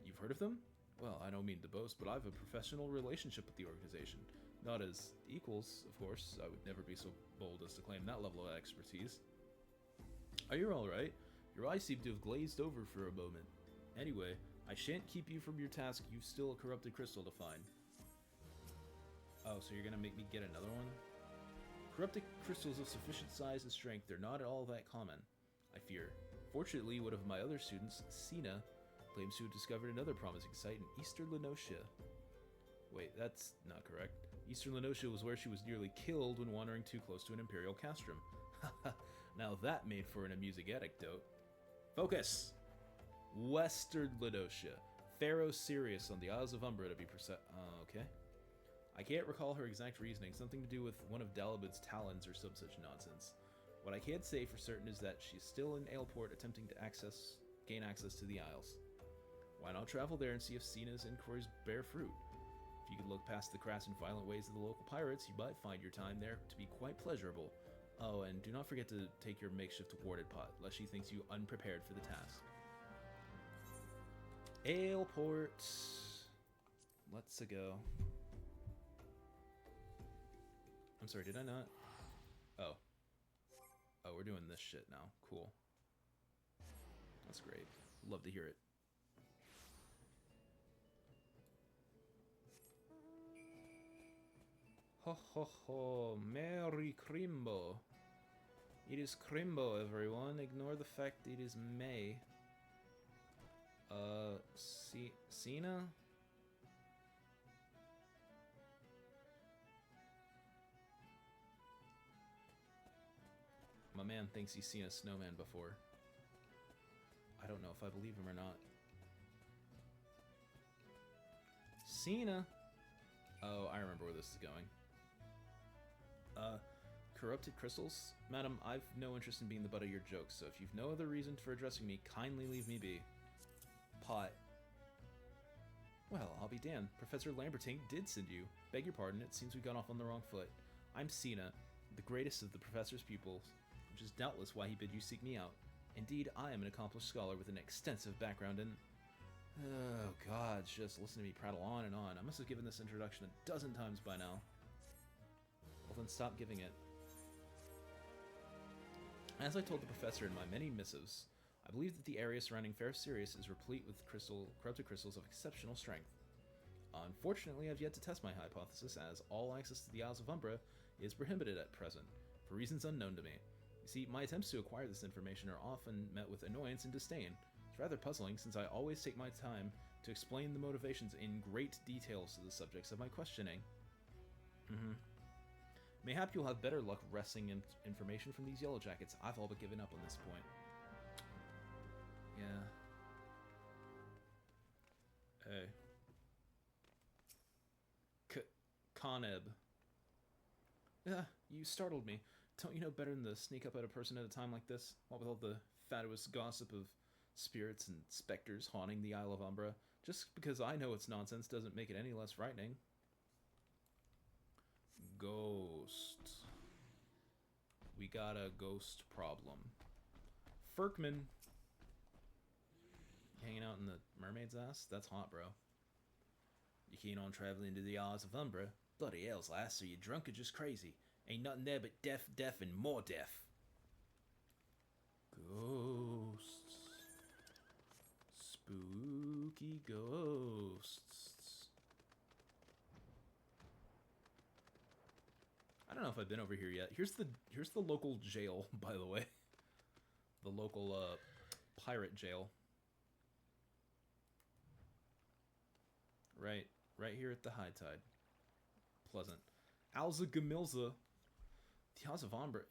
You've heard of them? Well, I don't mean to boast, but I have a professional relationship with the organization. Not as equals, of course. I would never be so bold as to claim that level of expertise. Are you alright? Your eyes seem to have glazed over for a moment. Anyway, I shan't keep you from your task. You've still a corrupted crystal to find. Oh, so you're gonna make me get another one? Corrupted crystals of sufficient size and strength, they're not at all that common, I fear. Fortunately, one of my other students, Sina, claims to have discovered another promising site in Eastern Lenosia. Wait, that's not correct. Eastern Lenosia was where she was nearly killed when wandering too close to an Imperial castrum. Haha, now that made for an amusing anecdote. Focus! Western Lenosia. Pharaoh Sirius on the Isles of Umbra to be precise. Okay. I can't recall her exact reasoning, something to do with one of Dalibud's talons or some such nonsense. What I can say for certain is that she's still in Aleport attempting to gain access to the Isles. Why not travel there and see if Sina's inquiries bear fruit? If you could look past the crass and violent ways of the local pirates, you might find your time there to be quite pleasurable. Oh, and do not forget to take your makeshift warded pot, lest she thinks you unprepared for the task. Aleport. Let's go. I'm sorry, did I not? Oh. Oh, we're doing this shit now. Cool. That's great. Love to hear it. Ho ho ho, Merry Crimbo. It is Crimbo, everyone. Ignore the fact it is May. Sina? My man thinks he's seen a snowman before. I don't know if I believe him or not. Sina! Oh, I remember where this is going. Corrupted crystals? Madam, I've no interest in being the butt of your jokes, so if you've no other reason for addressing me, kindly leave me be. Pot. Well, I'll be damned. Professor Lambertaint did send you. Beg your pardon, it seems we got off on the wrong foot. I'm Sina, the greatest of the professor's pupils, which is doubtless why he bid you seek me out. Indeed, I am an accomplished scholar with an extensive background in... gods just listen to me prattle on and on. I must have given this introduction a dozen times by now. Well then stop giving it. As I told the professor in my many missives, I believe that the area surrounding Fair Sirius is replete with corrupted crystals of exceptional strength. Unfortunately, I've yet to test my hypothesis, as all access to the Isles of Umbra is prohibited at present, for reasons unknown to me. You see, my attempts to acquire this information are often met with annoyance and disdain. It's rather puzzling, since I always take my time to explain the motivations in great details to the subjects of my questioning. Mayhap you'll have better luck wresting information from these Yellow Jackets. I've all but given up on this point. Yeah. Hey. Coneb. Yeah, you startled me. Don't you know better than to sneak up at a person at a time like this? What with all the fatuous gossip of spirits and specters haunting the Isle of Umbra? Just because I know it's nonsense doesn't make it any less frightening. Ghost. We got a ghost problem. Ferkman. Hanging out in the mermaid's ass? That's hot, bro. You keen on traveling to the Isles of Umbra? Bloody hells, lass, are you drunk or just crazy? Ain't nothing there but death, death, and more death. Ghosts. Spooky ghosts. I don't know if I've been over here yet. Here's the local jail, by the way. The local pirate jail. Right here at the high tide. Pleasant. Alza Gamilza. The Isles of Umbra,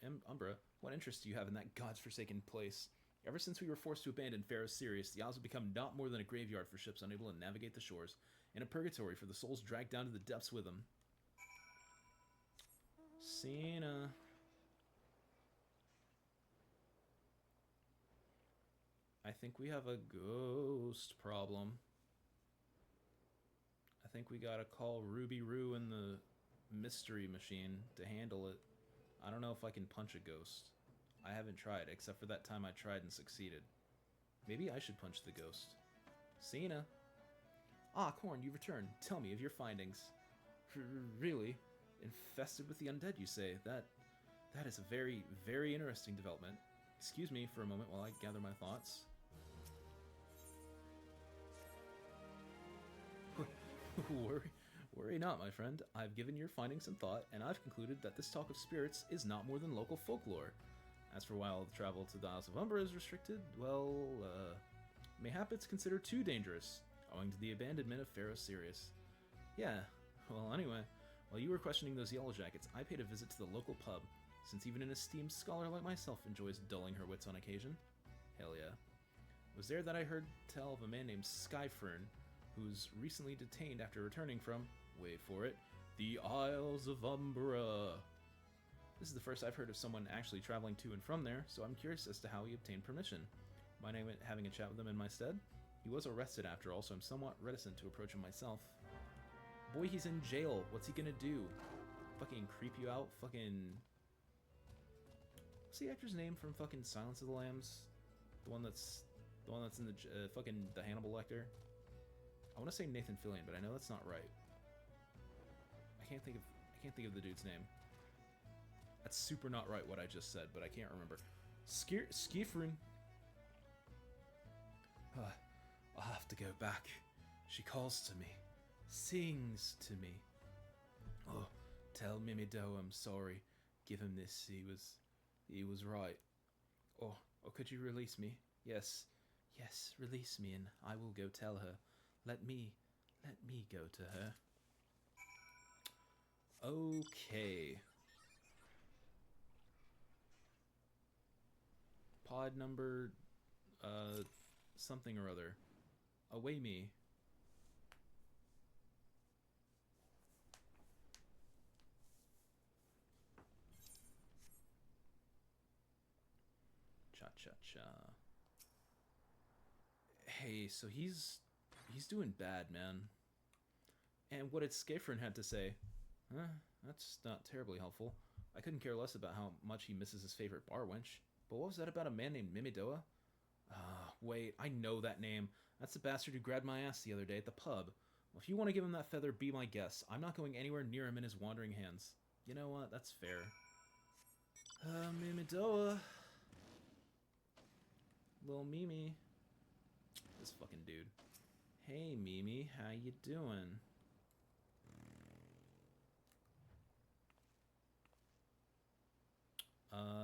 what interest do you have in that god's-forsaken place? Ever since we were forced to abandon Fair Sirius, the Isles have become not more than a graveyard for ships unable to navigate the shores, and a purgatory for the souls dragged down to the depths with them. Cena. I think we have a ghost problem. I think we gotta call Ruby Roo and the mystery machine to handle it. I don't know if I can punch a ghost. I haven't tried, except for that time I tried and succeeded. Maybe I should punch the ghost. Cena. Ah, Korn, you returned. Tell me of your findings. Really? Infested with the undead, you say? That is a very, very interesting development. Excuse me for a moment while I gather my thoughts. Worry not, my friend. I've given your findings some thought, and I've concluded that this talk of spirits is not more than local folklore. As for why all the travel to the Isles of Umbra is restricted, well, mayhap it's considered too dangerous, owing to the abandonment of Fair Sirius. Yeah, well, anyway, while you were questioning those Yellow Jackets, I paid a visit to the local pub, since even an esteemed scholar like myself enjoys dulling her wits on occasion. Hell yeah. It was there that I heard tell of a man named Skyfern, who's recently detained after returning from, wait for it, the Isles of Umbra. This is the first I've heard of someone actually traveling to and from there, so I'm curious as to how he obtained permission. Minding having a chat with him in my stead? He was arrested after all, so I'm somewhat reticent to approach him myself. Boy, he's in jail. What's he gonna do? Fucking creep you out? Fucking... What's the actor's name from fucking Silence of the Lambs? The one that's in the fucking the Hannibal Lecter. I want to say Nathan Fillion, but I know that's not right. I can't think of the dude's name. That's super not right what I just said, but I can't remember. Skifrin. I'll have to go back. She calls to me, sings to me. Oh, tell Mimido I'm sorry. Give him this. He was right. Oh, could you release me? Yes, release me, and I will go tell her. Let me go to her. Okay. Pod number, something or other. Away me. Cha-cha-cha. Hey, so he's doing bad, man. And what did Skafrin had to say? That's not terribly helpful. I couldn't care less about how much he misses his favorite bar wench. But what was that about a man named Mimidoa? Wait, I know that name. That's the bastard who grabbed my ass the other day at the pub. Well, if you want to give him that feather, be my guest. I'm not going anywhere near him in his wandering hands. You know what? That's fair. Mimidoa. Little Mimi. This fucking dude. Hey, Mimi. How you doing?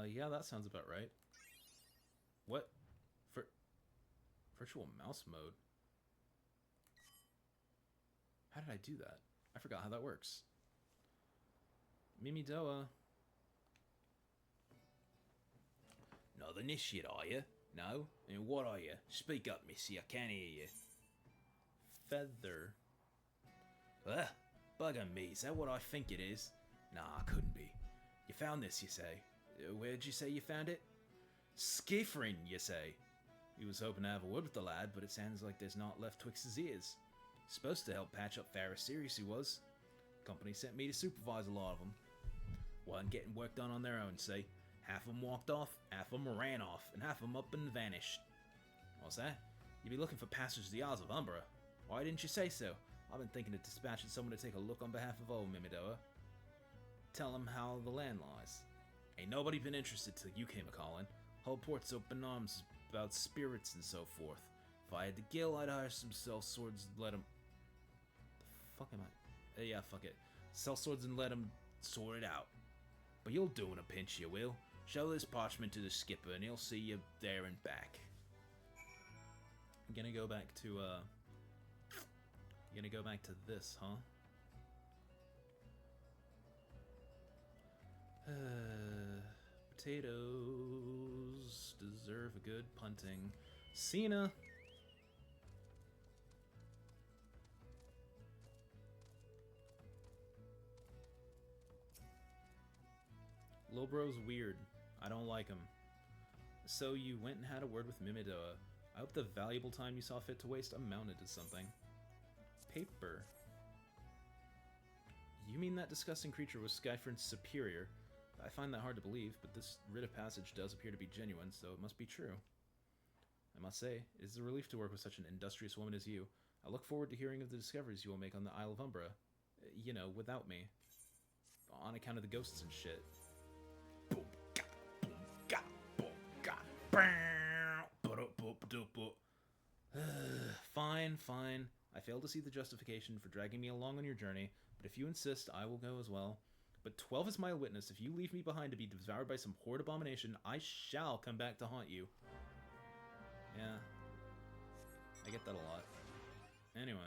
Yeah, that sounds about right. What? Virtual mouse mode? How did I do that? I forgot how that works. Mimidoa. Not the initiate, are you? No? And what are you? Speak up, missy. I can't hear you. Feather. Bugger me. Is that what I think it is? Nah, couldn't be. You found this, you say? Where'd you say you found it? Skiffrin, you say? He was hoping to have a word with the lad, but it sounds like there's not left twixt his ears. Supposed to help patch up Pharisirius, he was. Company sent me to supervise a lot of them. Wasn't getting work done on their own, see? Half of them walked off, half of them ran off, and half of them up and vanished. What's that? You'd be looking for passage to the Isles of Umbra. Why didn't you say so? I've been thinking of dispatching someone to take a look on behalf of old Mimidoa. Tell him how the land lies. Ain't nobody been interested till you came a-calling. Whole port's open arms about spirits and so forth. If I had the gill, I'd hire some swords and let him... The fuck am I... yeah, fuck it. Sell swords and let him sort it out. But you'll do in a pinch, you will. Show this parchment to the skipper and he'll see you there and back. I'm gonna go back to, this, huh? Potatoes deserve a good punting. Cena. Lil bro's weird. I don't like him. So you went and had a word with Mimidoa. I hope the valuable time you saw fit to waste amounted to something. Paper. You mean that disgusting creature was Skyfern's superior? I find that hard to believe, but this writ of passage does appear to be genuine, so it must be true. I must say, it is a relief to work with such an industrious woman as you. I look forward to hearing of the discoveries you will make on the Isle of Umbra. You know, without me. On account of the ghosts and shit. Boom, ga, boom, ga, boom, ga. Fine, fine. I fail to see the justification for dragging me along on your journey, but if you insist, I will go as well. But 12 is my witness. If you leave me behind to be devoured by some horrid abomination, I shall come back to haunt you. Yeah. I get that a lot. Anyway.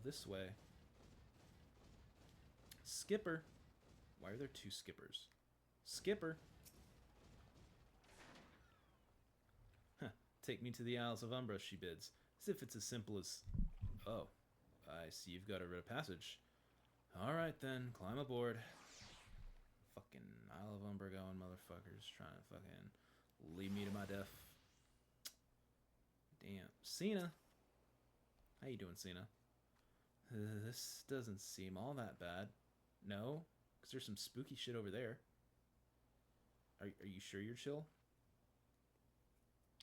This way. Skipper. Why are there two skippers? Skipper. Huh. Take me to the Isles of Umbra, she bids. As if it's as simple as... Oh. I see you've got a writ of passage. Alright then, climb aboard. Fucking Isle of Umbra going motherfuckers trying to fucking lead me to my death. Damn. Cena. How you doing, Cena? This doesn't seem all that bad. No? Because there's some spooky shit over there. Are you sure you're chill?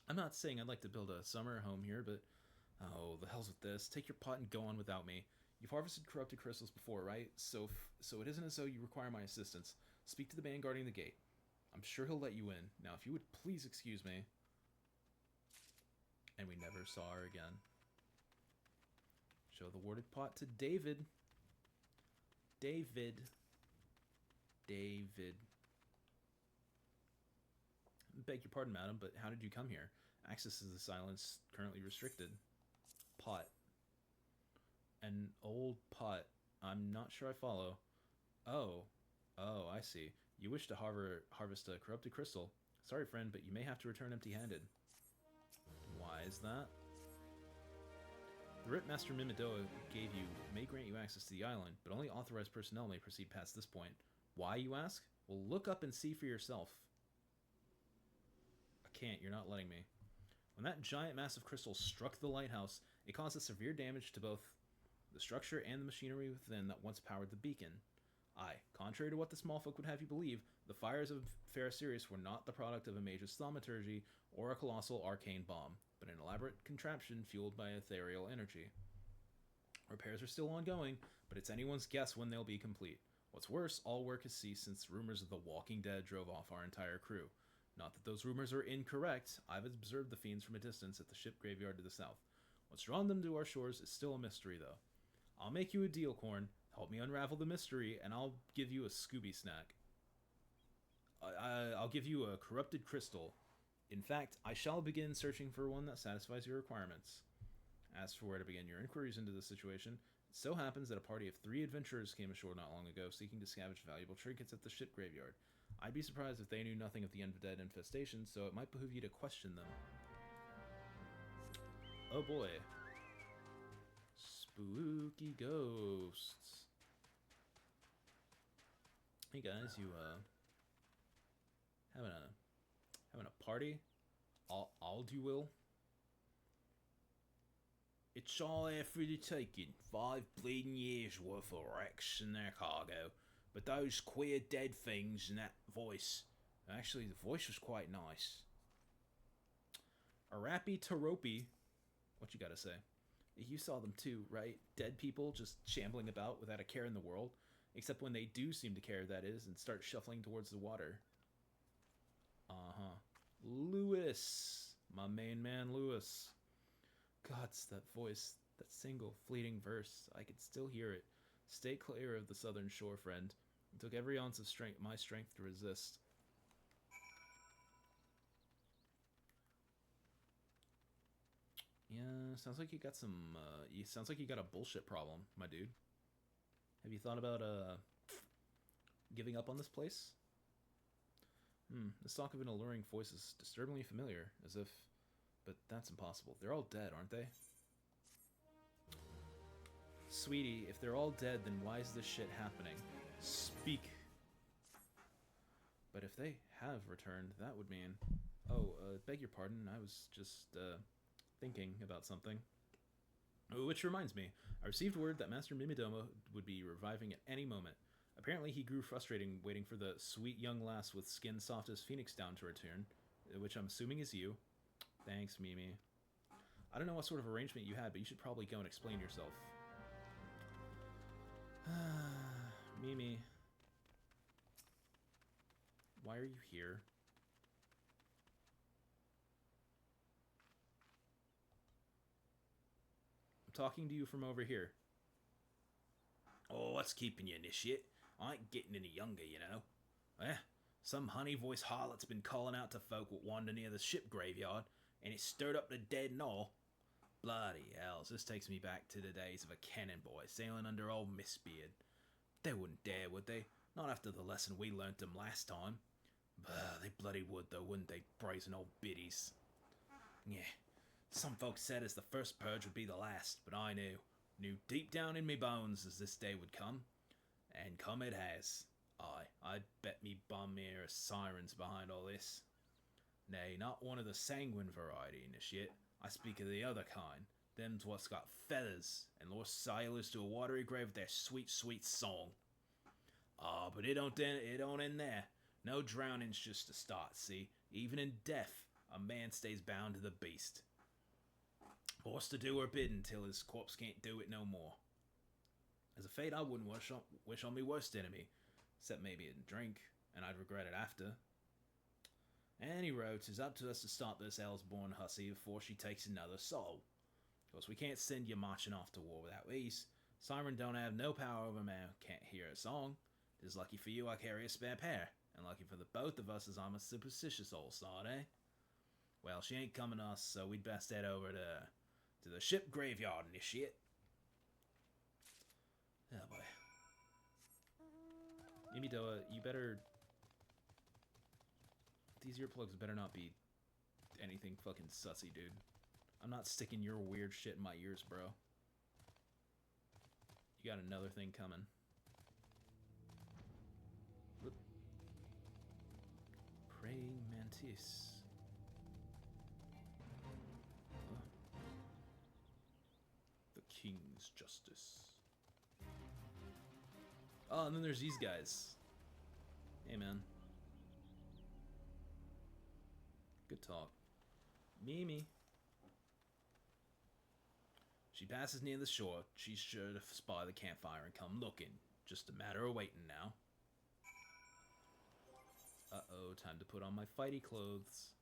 I'm not saying I'd like to build a summer home here, but... Oh, the hell's with this. Take your pot and go on without me. You've harvested corrupted crystals before, right? So it isn't as though you require my assistance. Speak to the man guarding the gate. I'm sure he'll let you in. Now, if you would please excuse me. And we never saw her again. Show the warded pot to David. David. Beg your pardon, madam, but how did you come here? Access to the island's currently restricted. Pot. An old pot. I'm not sure I follow. Oh, I see. You wish to harvest a corrupted crystal. Sorry, friend, but you may have to return empty-handed. Why is that? The writ Master Mimidoa gave you may grant you access to the island, but only authorized personnel may proceed past this point. Why, you ask? Well, look up and see for yourself. I can't. You're not letting me. When that giant mass of crystal struck the lighthouse, it caused severe damage to both the structure and the machinery within that once powered the beacon. Aye, contrary to what the small folk would have you believe, the fires of Pharisirius were not the product of a mage's thaumaturgy or a colossal arcane bomb, but an elaborate contraption fueled by ethereal energy. Repairs are still ongoing, but it's anyone's guess when they'll be complete. What's worse, all work has ceased since rumors of the Walking Dead drove off our entire crew. Not that those rumors are incorrect, I've observed the fiends from a distance at the ship graveyard to the south. What's drawn them to our shores is still a mystery, though. I'll make you a deal, Corn. Help me unravel the mystery, and I'll give you a Scooby snack. I'll give you a corrupted crystal. In fact, I shall begin searching for one that satisfies your requirements. As for where to begin your inquiries into the situation, it so happens that a party of 3 adventurers came ashore not long ago seeking to scavenge valuable trinkets at the ship graveyard. I'd be surprised if they knew nothing of the undead infestation, so it might behoove you to question them. Oh boy. Spooky ghosts. Hey guys, you having a party? All you will? It's all there for the taking. 5 bleeding years worth of wrecks and their cargo. But those queer dead things and that voice. Actually, the voice was quite nice. Arapi Taropi. What you gotta say? You saw them too, right? Dead people just shambling about without a care in the world. Except when they do seem to care, that is, and start shuffling towards the water. Uh-huh. Lewis. My main man, Lewis. Gods, that voice, that single fleeting verse, I could still hear it. Stay clear of the southern shore, friend. It took every ounce of my strength to resist. Yeah, sounds like you got some, sounds like you got a bullshit problem, my dude. Have you thought about, giving up on this place? The talk of an alluring voice is disturbingly familiar, as if... But that's impossible. They're all dead, aren't they? Sweetie, if they're all dead, then why is this shit happening? Speak. But if they have returned, that would mean... Oh, beg your pardon, I was just, thinking about something. Oh, which reminds me, I received word that Master Mimidomo would be reviving at any moment. Apparently he grew frustrated waiting for the sweet young lass with skin soft as phoenix down to return, which I'm assuming is you. Thanks, Mimi. I don't know what sort of arrangement you had, but you should probably go and explain yourself. Mimi. Why are you here? I'm talking to you from over here. Oh, what's keeping you, initiate? I ain't getting any younger, you know. Some honey-voiced harlot's been calling out to folk what wander near the ship graveyard, and it stirred up the dead and all. Bloody hells, this takes me back to the days of a cannon boy sailing under old Mistbeard. They wouldn't dare, would they? Not after the lesson we learnt them last time. They bloody would, though, wouldn't they, brazen old biddies? Yeah, some folks said as the first purge would be the last, but I knew deep down in me bones as this day would come. And come it has. I'd bet me bum ear a siren's behind all this. Nay, not one of the sanguine variety, initiate. I speak of the other kind. Them's what's got feathers, and lost sailors to a watery grave with their sweet, sweet song. But it don't end there. No drowning's just a start, see? Even in death, a man stays bound to the beast. Forced to do her bidding till his corpse can't do it no more. As a fate I wouldn't wish on me worst enemy, except maybe a drink, and I'd regret it after. And he wrote, "'Tis up to us to stop this Elsborn hussy before she takes another soul. Of course, we can't send you marching off to war without these. Siren don't have no power over man, can't hear a song. 'Tis lucky for you I carry a spare pair, and lucky for the both of us as I'm a superstitious old sod, eh? Well, she ain't coming to us, so we'd best head over to the ship graveyard, initiate." Oh boy. Yimidoa, you better... These earplugs better not be anything fucking sussy, dude. I'm not sticking your weird shit in my ears, bro. You got another thing coming. Whoop. Praying mantis. The King's Justice. Oh, and then there's these guys. Hey, man. Good talk. Mimi. She passes near the shore. She's sure to spy the campfire and come looking. Just a matter of waiting now. Uh-oh, time to put on my fighty clothes.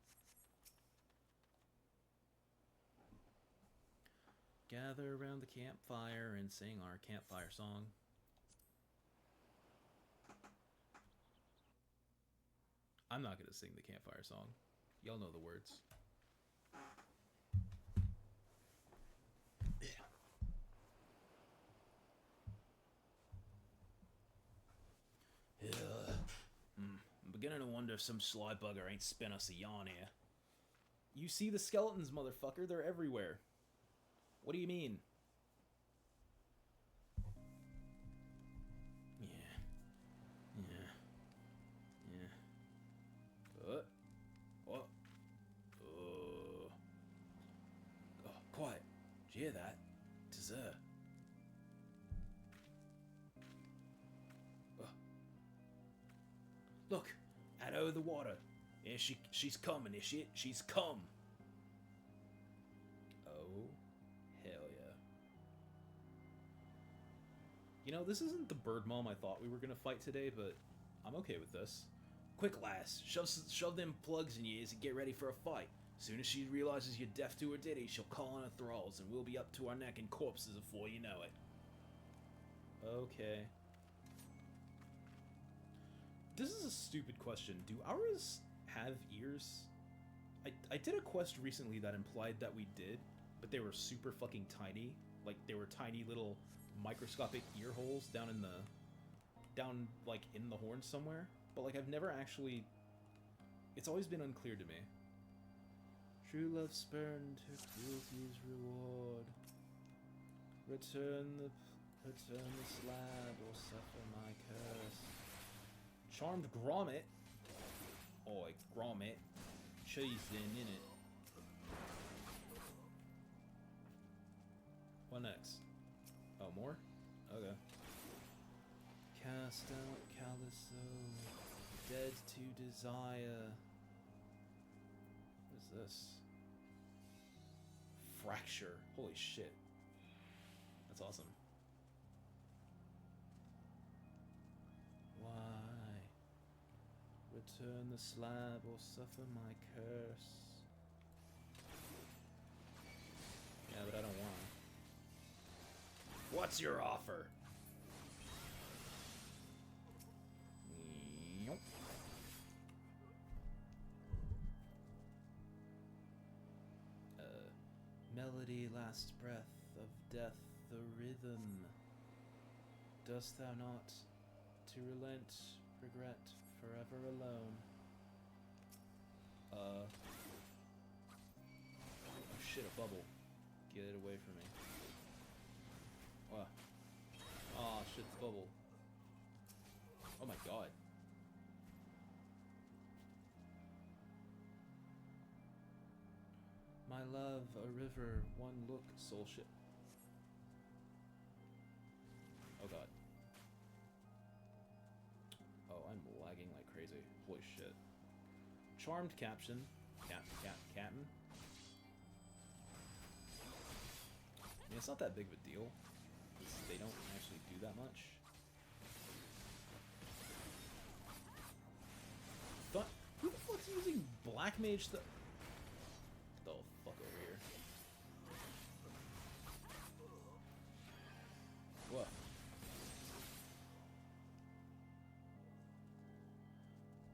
Gather around the campfire and sing our campfire song. I'm not gonna sing the campfire song. Y'all know the words. I'm beginning to wonder if some sly bugger ain't spin us a yarn here. You see the skeletons, motherfucker. They're everywhere. What do you mean? What? Oh, quiet. Did you hear that? 'Tis her. Look, out over the water. Yeah, she's coming, is she? She's come. Oh, hell yeah. You know, this isn't the bird mom I thought we were gonna fight today, but I'm okay with this. Quick, lass, shove them plugs in your ears and get ready for a fight. Soon as she realizes you're deaf to her ditty, she'll call on her thralls, and we'll be up to our neck in corpses before you know it. Okay. This is a stupid question. Do ours have ears? I did a quest recently that implied that we did, but they were super fucking tiny. Like, they were tiny little microscopic ear holes down in the horn somewhere. But, like, I've never actually... It's always been unclear to me. True love spurned, her cruelty's reward. Return the slab or suffer my curse. Charmed grommet. Oi, grommet. Cheese then, innit? What next? Oh, more? Okay. Cast out Caliso, dead to desire. What is this? Fracture. Holy shit. That's awesome. Why? Return the slab or suffer my curse. Yeah, but I don't want. What's your offer? Nope. Melody, last breath of death, the rhythm. Dost thou not to relent, regret, forever alone? Oh shit, a bubble. Get it away from me. What? Oh shit, it's a bubble. Oh my god. My love, a river, one look, soul ship. Oh god. Oh, I'm lagging like crazy. Holy shit. Charmed caption. Captain. I mean, it's not that big of a deal. They don't actually do that much. But who the fuck's using Black Mage stuff? The fuck over here. What?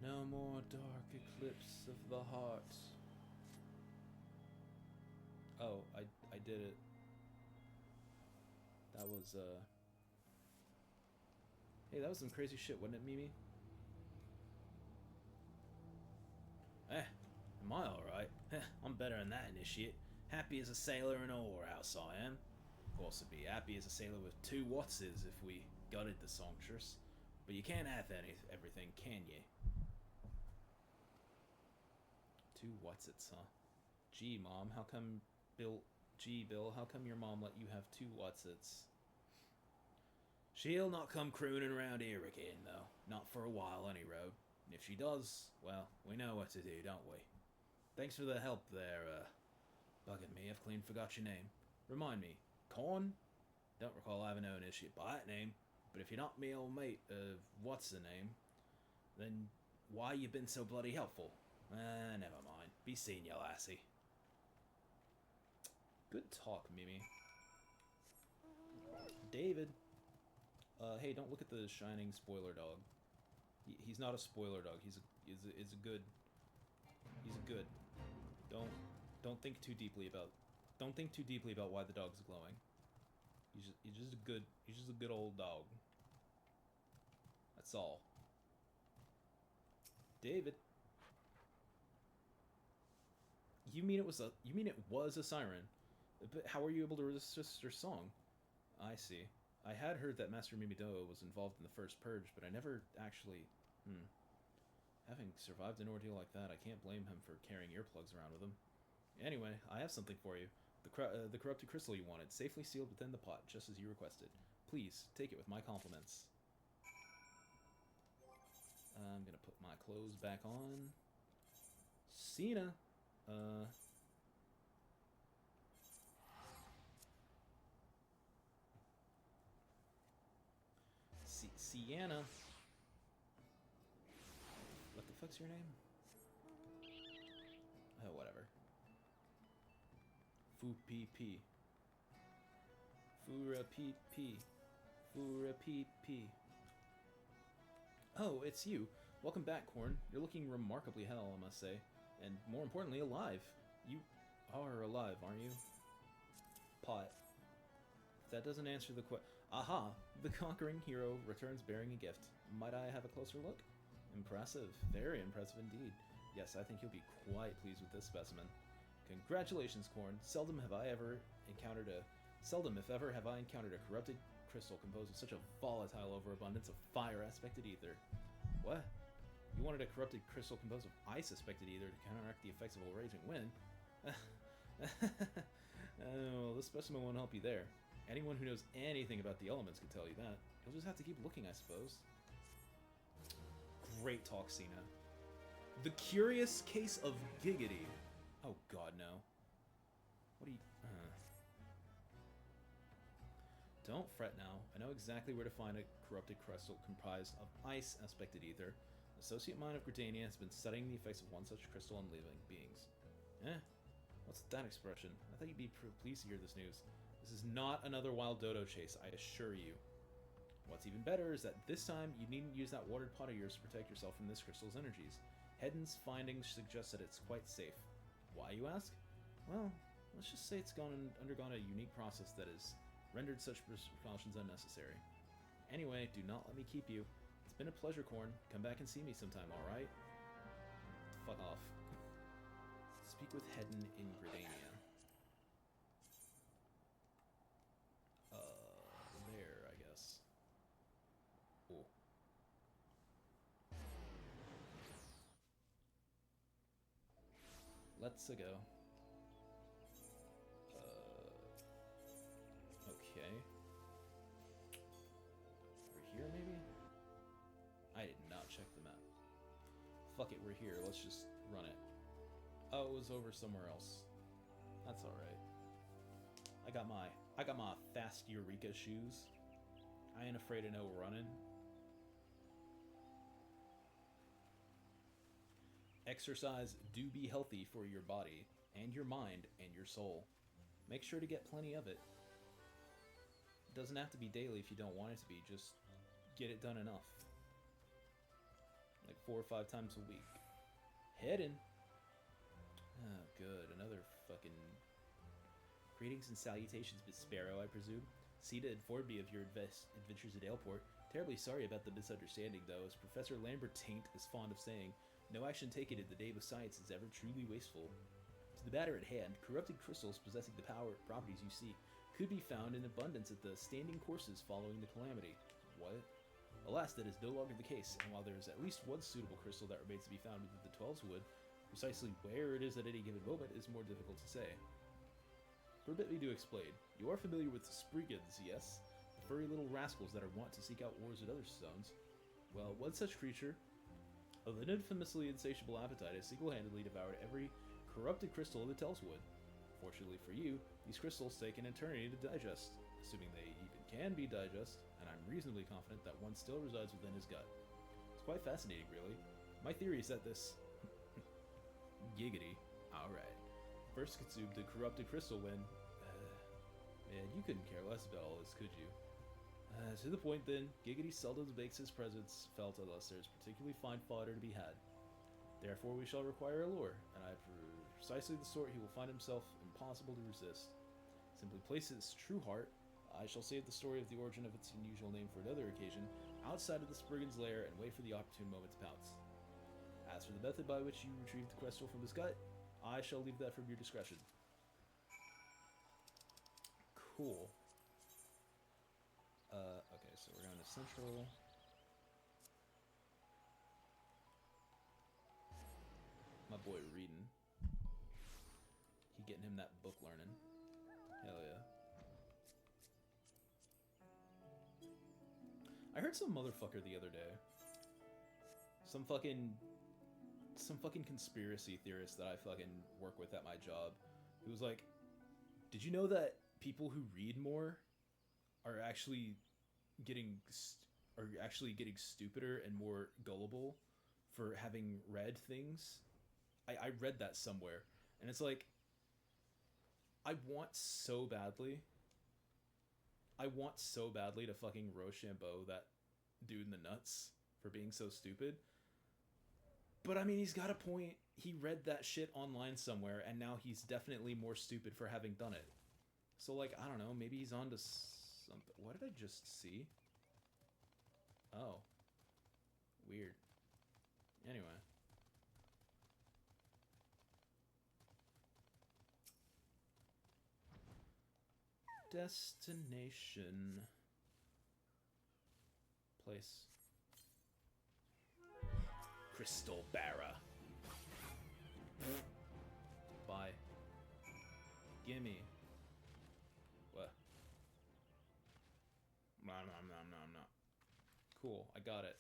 No more dark eclipse of the heart. Oh, I did it. That was, Hey, that was some crazy shit, wasn't it, Mimi? Am I alright? I'm better than that, initiate. Happy as a sailor in a whorehouse, I am. Of course, I'd be happy as a sailor with 2 Wattses if we got it the songstress. But you can't have everything, can you? 2 Watsits, huh? Gee, Mom, how come Bill, how come your mom let you have 2 Watsits? She'll not come crooning around here again, though. Not for a while, any road. And if she does, well, we know what to do, don't we? Thanks for the help there, Bugging me, I've clean forgot your name. Remind me, Corn? Don't recall having known issue by that name, but if you're not me old mate of what's the name, then why you been so bloody helpful? Never mind. Be seeing you, lassie. Good talk, Mimi. David. Hey, don't look at the shining spoiler dog. He's not a spoiler dog. He's a good. Don't think too deeply about. Don't think too deeply about why the dog's glowing. He's just a good old dog. That's all. David. You mean it was a siren? But how were you able to resist her song? I see. I had heard that Master Mimidoa was involved in the first purge, but I never actually... Having survived an ordeal like that, I can't blame him for carrying earplugs around with him. Anyway, I have something for you. The corrupted crystal you wanted, safely sealed within the pot, just as you requested. Please, take it with my compliments. I'm gonna put my clothes back on. Cena! Sienna. What the fuck's your name? Oh, whatever. Fu-P-P. Fura-P-P. Fura-P-P. Oh, it's you. Welcome back, Corn. You're looking remarkably hell, I must say. And more importantly, alive. You are alive, aren't you? Pot. That doesn't answer the question. Aha! The conquering hero returns bearing a gift. Might I have a closer look? Impressive. Very impressive indeed. Yes, I think you'll be quite pleased with this specimen. Congratulations, Corn. Seldom, if ever, have I encountered a corrupted crystal composed of such a volatile overabundance of fire-aspected ether. What? You wanted a corrupted crystal composed of ice-aspected ether to counteract the effects of a raging wind? Oh, this specimen won't help you there. Anyone who knows anything about the elements can tell you that. You'll just have to keep looking, I suppose. Great talk, Cena. The Curious Case of Giggity. Oh god, no. What do you... Don't fret now. I know exactly where to find a corrupted crystal comprised of ice-aspected ether. The Associate Mind of Gridania has been studying the effects of one such crystal on living beings. What's that expression? I thought you'd be pleased to hear this news. This is not another wild dodo chase, I assure you. What's even better is that this time you needn't use that watered pot of yours to protect yourself from this crystal's energies. Hedden's findings suggest that it's quite safe. Why, you ask? Well, let's just say it's undergone a unique process that has rendered such precautions unnecessary. Anyway, do not let me keep you. It's been a pleasure, Corn. Come back and see me sometime, alright? Fuck off. Speak with Hedden in Gridania. There, I guess. Oh. Let's go. Okay. We're here, maybe? I did not check the map. Fuck it, we're here. Let's just run it. Oh, it was over somewhere else. That's alright. I got my fast Eureka shoes. I ain't afraid of no running. Exercise do be healthy for your body, and your mind, and your soul. Make sure to get plenty of it. It doesn't have to be daily if you don't want it to be, just get it done enough. Like 4 or 5 times a week. Headin'. Oh, good. Another fucking... Greetings and salutations, Miss Sparrow, I presume. Sita informed me of your adventures at Aleport. Terribly sorry about the misunderstanding, though. As Professor Lambert Taint is fond of saying, no action taken in the name of science is ever truly wasteful. To the matter at hand, corrupted crystals possessing the properties you seek could be found in abundance at the standing courses following the calamity. What? Alas, that is no longer the case, and while there is at least one suitable crystal that remains to be found within the 12's Wood, precisely where it is at any given moment is more difficult to say. Permit me to explain. You are familiar with Spriggans, yes? The furry little rascals that are wont to seek out wars at other stones. Well, one such creature, of an infamously insatiable appetite, has single-handedly devoured every corrupted crystal in the Tellswood. Fortunately for you, these crystals take an eternity to digest, assuming they even can be digested, and I'm reasonably confident that one still resides within his gut. It's quite fascinating, really. My theory is that this giggity, alright, first consumed the corrupted crystal when... man, you couldn't care less about all this, could you? To the point then, Giggity seldom makes his presence felt unless there's particularly fine fodder to be had. Therefore we shall require a lure, and I precisely the sort he will find himself impossible to resist. Simply place his true heart, I shall save the story of the origin of its unusual name for another occasion, outside of the Spriggan's lair and wait for the opportune moment to pounce. As for the method by which you retrieve the crystal from his gut, I shall leave that from your discretion. Cool. Okay, so we're going to Central. My boy reading. He getting him that book learning. Hell yeah. I heard some motherfucker the other day. Some fucking conspiracy theorist that I fucking work with at my job, who was like, did you know that people who read more are actually getting stupider and more gullible for having read things? I read that somewhere, and it's like, I want so badly to fucking Rochambeau that dude in the nuts for being so stupid. But I mean, he's got a point. He read that shit online somewhere, and now he's definitely more stupid for having done it. So, like, I don't know, maybe he's on to something. What did I just see? Oh. Weird. Anyway. Destination. Place. Crystal Barra. Bye. Gimme. What? No. Cool, I got it.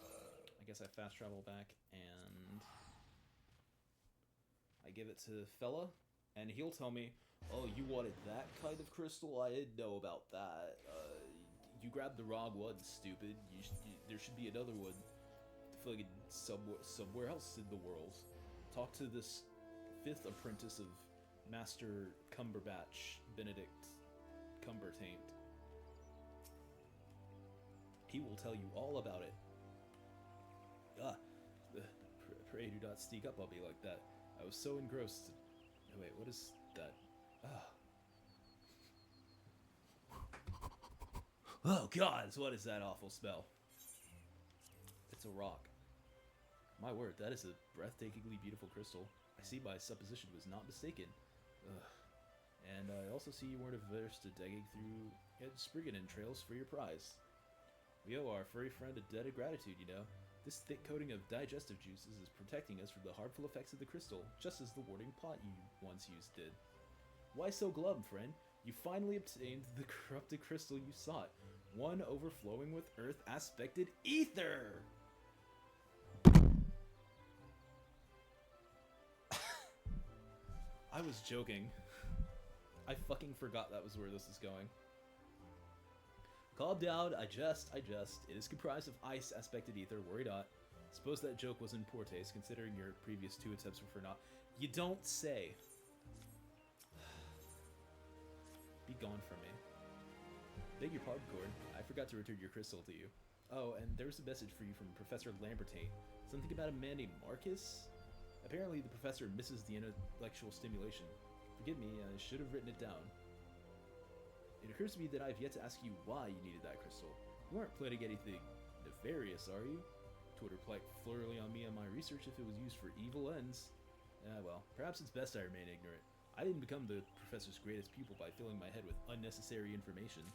I guess I fast travel back and I give it to Fella, and he'll tell me, oh, you wanted that kind of crystal? I didn't know about that. You grabbed the wrong one, stupid. There should be another one. Fucking somewhere else in the world. Talk to this 5th apprentice of Master Cumberbatch, Benedict Cumbertaint. He will tell you all about it. Pray do not sneak up on me like that. I was so engrossed. Oh, wait, what is that? Oh God, what is that awful smell? It's a rock. My word, that is a breathtakingly beautiful crystal. I see my supposition was not mistaken. And I also see you weren't averse to digging through Spriggan trails for your prize. We owe our furry friend a debt of gratitude, you know. This thick coating of digestive juices is protecting us from the harmful effects of the crystal, just as the warding pot you once used did. Why so glum, friend? You finally obtained the corrupted crystal you sought, one overflowing with earth-aspected ether! I was joking. I fucking forgot that was where this is going. Calm down, I jest. It is comprised of ice-aspected ether, worry not. Suppose that joke was in poor taste, considering your previous 2 attempts were for naught. You don't say. Be gone from me. Beg your pardon, Gord. I forgot to return your crystal to you. Oh, and there was a message for you from Professor Lambertain. Something about a man named Marcus? Apparently the professor misses the intellectual stimulation. Forgive me, I should have written it down. It occurs to me that I have yet to ask you why you needed that crystal. You aren't planning anything nefarious, are you? It would reflect flurily on me and my research if it was used for evil ends. Well, perhaps it's best I remain ignorant. I didn't become the professor's greatest pupil by filling my head with unnecessary information.